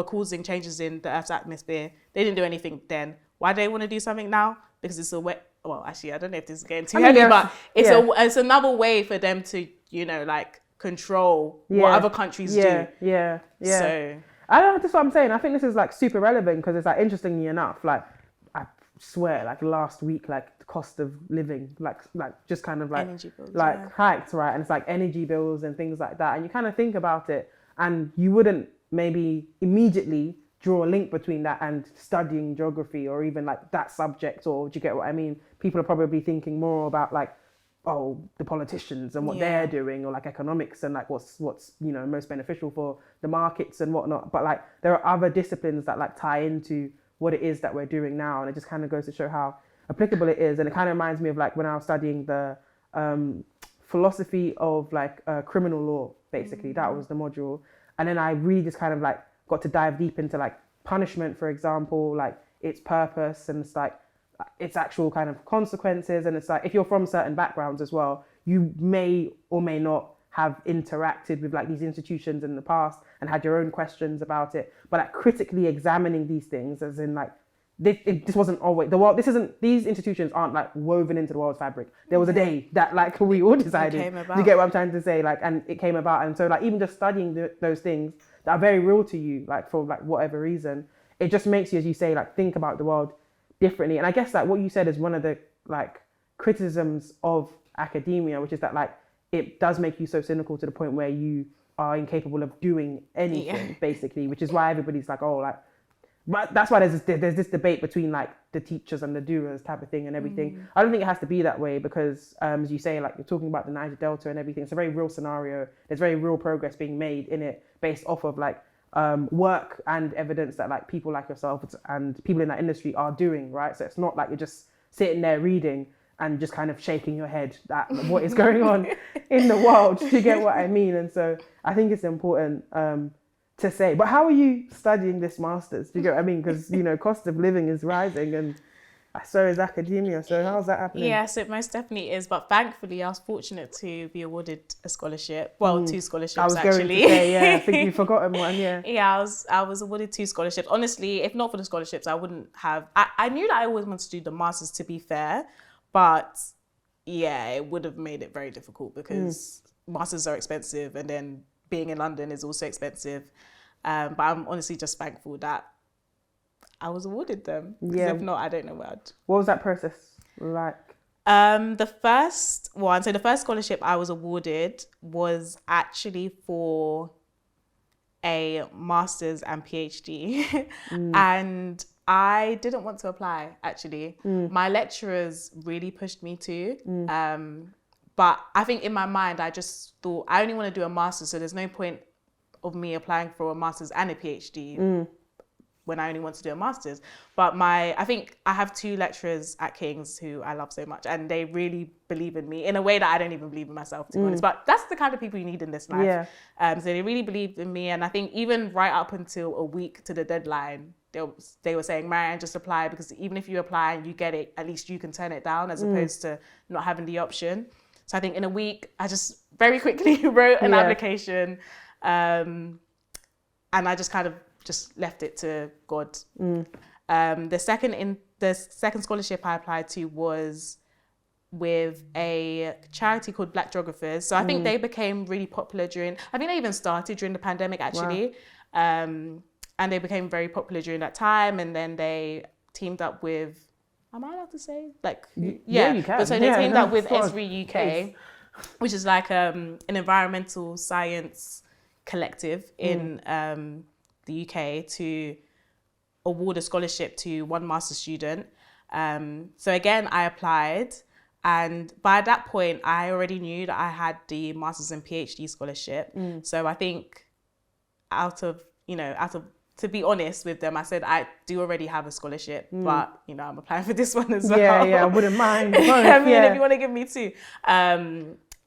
Speaker 9: causing changes in the Earth's atmosphere. They didn't do anything then. Why do they want to do something now? Because it's a way, well, actually, I don't know if this is getting too heavy, but it's another way for them to, you know, like control what other countries do. So
Speaker 8: I don't know, that's what I'm saying. I think this is like super relevant because it's like, interestingly enough, like I swear, like last week, like the cost of living, like just kind of like
Speaker 9: energy bills,
Speaker 8: hiked, right? And it's like energy bills and things like that. And you kind of think about it, and you wouldn't maybe immediately draw a link between that and studying geography or even like that subject, or do you get what I mean? People are probably thinking more about like, oh, the politicians and what they're doing, or like economics and like what's you know most beneficial for the markets and whatnot. But like there are other disciplines that like tie into what it is that we're doing now, and it just kind of goes to show how applicable it is. And it kind of reminds me of like when I was studying the philosophy of like criminal law, basically. That was the module. And then I really just kind of like got to dive deep into like punishment, for example, like its purpose and it's like its actual kind of consequences. And it's like, if you're from certain backgrounds as well, you may or may not have interacted with like these institutions in the past and had your own questions about it, but like critically examining these things, as in like this wasn't always the world. These institutions aren't like woven into the world's fabric. There was a day that like we all decided. You get what I'm trying to say? Like, and it came about. And so like even just studying those things that are very real to you, like for like whatever reason, it just makes you, as you say, like think about the world differently. And I guess like what you said is one of the like criticisms of academia, which is that like it does make you so cynical to the point where you are incapable of doing anything, basically, which is why everybody's like, oh, like, but that's why there's this debate between like the teachers and the doers type of thing and everything. I don't think it has to be that way because, as you say, like you're talking about the Niger Delta and everything. It's a very real scenario. There's very real progress being made in it based off of like work and evidence that like people like yourself and people in that industry are doing, right? So it's not like you're just sitting there reading and just kind of shaking your head at what is going on in the world. Do you get what I mean? And so I think it's important to say. But how are you studying this master's? Do you get what I mean? Because, you know, cost of living is rising and so is academia. So how's that happening?
Speaker 9: Yes, it most definitely is. But thankfully, I was fortunate to be awarded a scholarship. Well, 2 scholarships,
Speaker 8: I was
Speaker 9: actually.
Speaker 8: going to say, I think you've forgotten one,
Speaker 9: Yeah, I was awarded 2 scholarships. Honestly, if not for the scholarships, I wouldn't have... I knew that I always wanted to do the master's, to be fair. But yeah, it would have made it very difficult because masters are expensive and then being in London is also expensive. But I'm honestly just thankful that I was awarded them. Because if not, I don't know where I'd...
Speaker 8: What was that process like?
Speaker 9: The first scholarship I was awarded was actually for a master's and PhD. And I didn't want to apply, actually. My lecturers really pushed me to. But I think in my mind, I just thought, I only want to do a master's, so there's no point of me applying for a master's and a PhD. when I only want to do a master's. But I think I have 2 lecturers at King's who I love so much, and they really believe in me in a way that I don't even believe in myself, to be honest. But that's the kind of people you need in this life.
Speaker 8: Yeah.
Speaker 9: So they really believed in me, and I think even right up until a week to the deadline, they were saying, Marianne, just apply, because even if you apply and you get it, at least you can turn it down, as opposed to not having the option. So I think in a week, I just very quickly wrote an application, and I just kind of just left it to God. The second scholarship I applied to was with a charity called Black Geographers. So I think they became really popular I think they even started during the pandemic, actually. Wow. And they became very popular during that time. And then they teamed up with, am I allowed to say?
Speaker 8: Yeah, you can.
Speaker 9: But so they teamed up with Esri UK, which is like an environmental science collective in the UK, to award a scholarship to one master's student. So again, I applied. And by that point, I already knew that I had the master's and PhD scholarship. So I think to be honest with them, I said, I do already have a scholarship, but, I'm applying for this one as well.
Speaker 8: Yeah, I wouldn't mind.
Speaker 9: If you want to give me 2.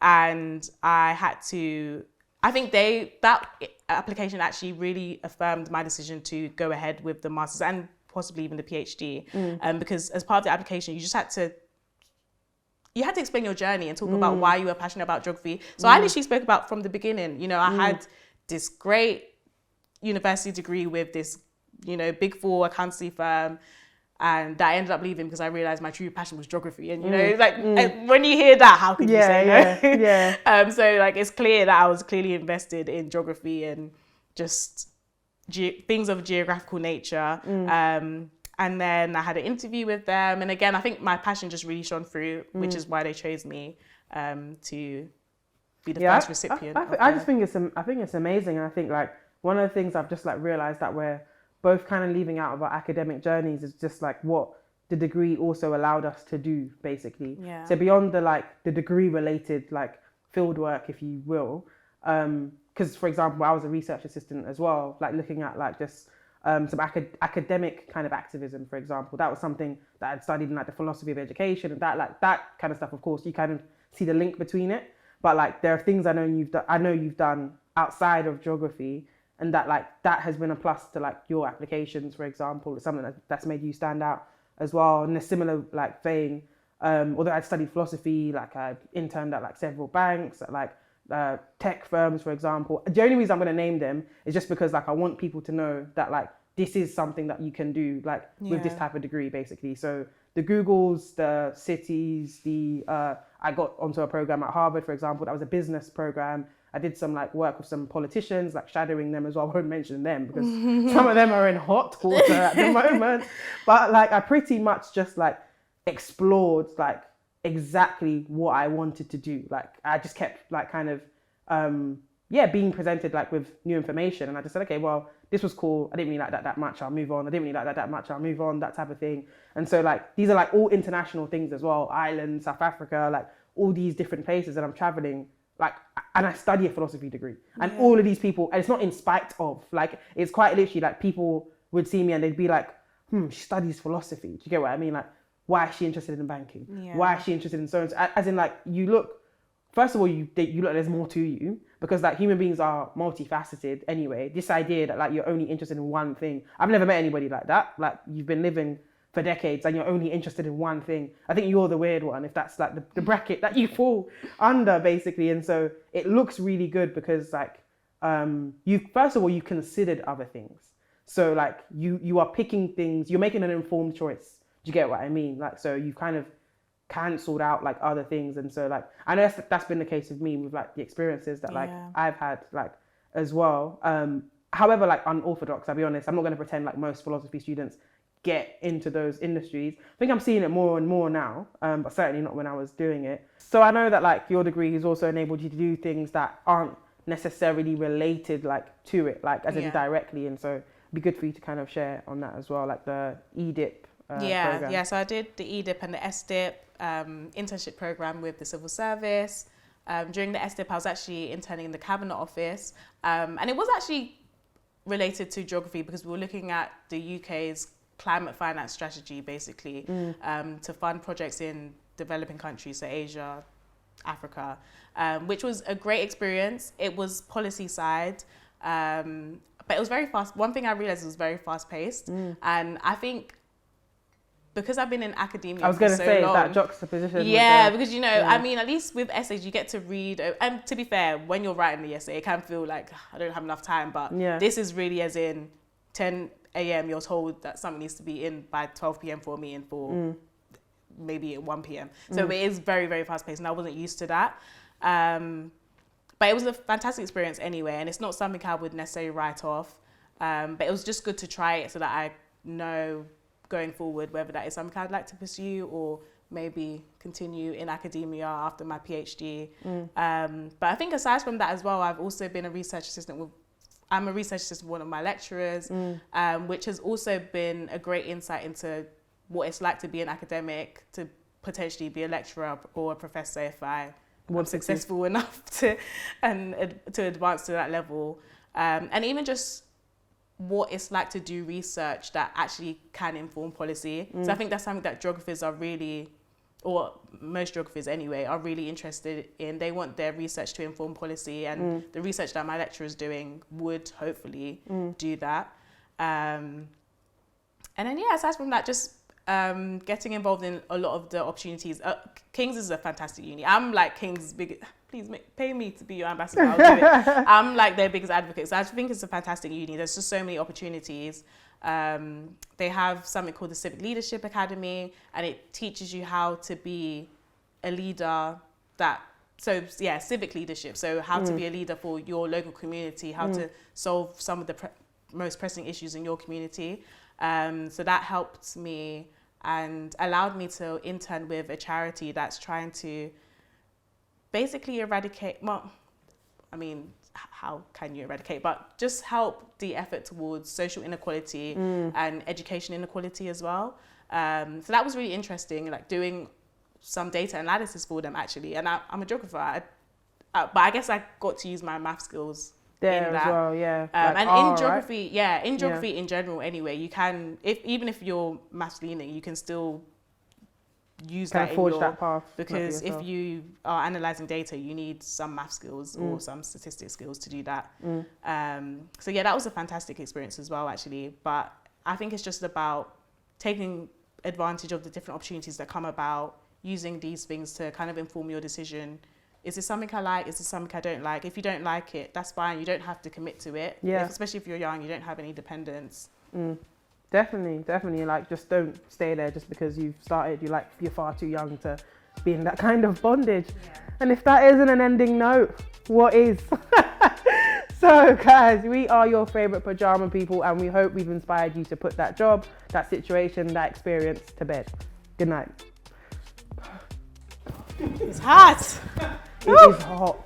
Speaker 9: And I had to, I think that application actually really affirmed my decision to go ahead with the master's and possibly even the PhD. Because as part of the application, you had to explain your journey and talk about why you were passionate about geography. So I literally spoke about from the beginning, I had this great university degree with this, Big 4 accountancy firm, and that I ended up leaving because I realized my true passion was geography. And, when you hear that, how can you say no?
Speaker 8: Yeah.
Speaker 9: So it's clear that I was clearly invested in geography and just things of geographical nature. And then I had an interview with them. And again, I think my passion just really shone through, which is why they chose me to be the first recipient.
Speaker 8: I think it's amazing. And I think one of the things I've just realized that we're both kind of leaving out of our academic journeys is just what the degree also allowed us to do, basically.
Speaker 9: Yeah.
Speaker 8: So beyond the degree related field work, if you will, because for example, I was a research assistant as well, looking at just some academic kind of activism, for example. That was something that I'd studied in the philosophy of education, and that kind of stuff. Of course, you kind of see the link between it, but there are things I know you've done outside of geography, and that has been a plus to your applications, for example. It's something that's made you stand out as well. In a similar vein, although I studied philosophy, I interned at several banks, at tech firms, for example. The only reason I'm going to name them is just because I want people to know that this is something that you can do with this type of degree, basically. So the Googles, the Cities, I got onto a program at Harvard, for example. That was a business program. I did some work with some politicians, shadowing them as well. I won't mention them because some of them are in hot water at the moment. But I pretty much just explored exactly what I wanted to do. I just kept being presented with new information, and I just said, okay, well, this was cool. I didn't really like that much. I'll move on. I didn't really like that much. I'll move on. That type of thing. And so these are all international things as well. Ireland, South Africa, all these different places that I'm traveling. And I study a philosophy degree, and all of these people, and it's not in spite of, it's quite literally people would see me and they'd be she studies philosophy. Do you get what I mean? Why is she interested in banking? Yeah. Why is she interested in so and so? As in you look, first of all, you look, there's more to you, because human beings are multifaceted anyway. This idea that you're only interested in one thing, I've never met anybody like that. You've been living for decades and you're only interested in one thing. I think you're the weird one, if that's the bracket that you fall under, basically. And so it looks really good because you, first of all, you considered other things. So you are picking things, you're making an informed choice. Do you get what I mean? So you've kind of cancelled out other things. And so I know that's been the case with me with the experiences that I've had as well. However, unorthodox, I'll be honest, I'm not going to pretend most philosophy students get into those industries. I think I'm seeing it more and more now, but certainly not when I was doing it. So I know that your degree has also enabled you to do things that aren't necessarily related to it, as in directly. And so it'd be good for you to kind of share on that as well, the EDIP program.
Speaker 9: Yeah. So I did the EDIP and the SDIP internship program with the civil service. During the SDIP, I was actually interning in the cabinet office, and it was actually related to geography because we were looking at the UK's climate finance strategy, basically, to fund projects in developing countries, so Asia, Africa, which was a great experience. It was policy side, but it was very fast. One thing I realized, it was very fast paced. And I think because I've been in academia
Speaker 8: I was going to
Speaker 9: for
Speaker 8: say
Speaker 9: so long,
Speaker 8: that juxtaposition.
Speaker 9: yeah, because I mean, at least with essays you get to read, and to be fair, when you're writing the essay it can feel like I don't have enough time, but this is really as in 10 a.m. you're told that something needs to be in by 12 p.m. for a meeting for maybe at 1 p.m. So it is very, very fast paced and I wasn't used to that. But it was a fantastic experience anyway, and it's not something I would necessarily write off. But it was just good to try it so that I know going forward whether that is something I'd like to pursue or maybe continue in academia after my PhD. But I think aside from that as well, I've also been a research assistant I'm a research assistant with one of my lecturers, which has also been a great insight into what it's like to be an academic, to potentially be a lecturer or a professor if I was successful enough to advance to that level. And even just what it's like to do research that actually can inform policy. So I think that's something that geographers are really, or most geographers anyway, are really interested in. They want their research to inform policy, and the research that my lecturer is doing would hopefully do that. And then, aside from that, just getting involved in a lot of the opportunities. King's is a fantastic uni. I'm like King's big. Please pay me to be your ambassador. I'll do it. I'm like their biggest advocate. So I think it's a fantastic uni. There's just so many opportunities. They have something called the Civic Leadership Academy, and it teaches you how to be a leader civic leadership. So how to be a leader for your local community, how to solve some of the most pressing issues in your community. So that helped me and allowed me to intern with a charity that's trying to basically eradicate, how can you eradicate, but just help the effort towards social inequality and education inequality as well. So that was really interesting, like doing some data analysis for them actually. And I'm a geographer, but I guess I got to use my math skills
Speaker 8: there
Speaker 9: in
Speaker 8: as
Speaker 9: that.
Speaker 8: well, yeah.
Speaker 9: And in geography,
Speaker 8: right?
Speaker 9: In geography in general anyway, you can, even if you're maths leaning, you can still use that in your,
Speaker 8: that path,
Speaker 9: because if you are analysing data, you need some math skills or some statistics skills to do that. So that was a fantastic experience as well actually. But I think it's just about taking advantage of the different opportunities that come about, using these things to kind of inform your decision. Is this something I like? Is this something I don't like? If you don't like it, that's fine. You don't have to commit to it. Especially if you're young, you don't have any dependents.
Speaker 8: Definitely. Like, just don't stay there just because you've started. You're far too young to be in that kind of bondage. And if that isn't an ending note, what is? So guys, we are your favorite pajama people, and we hope we've inspired you to put that job, that situation, that experience to bed. Good night.
Speaker 9: It's hot.
Speaker 8: It is hot.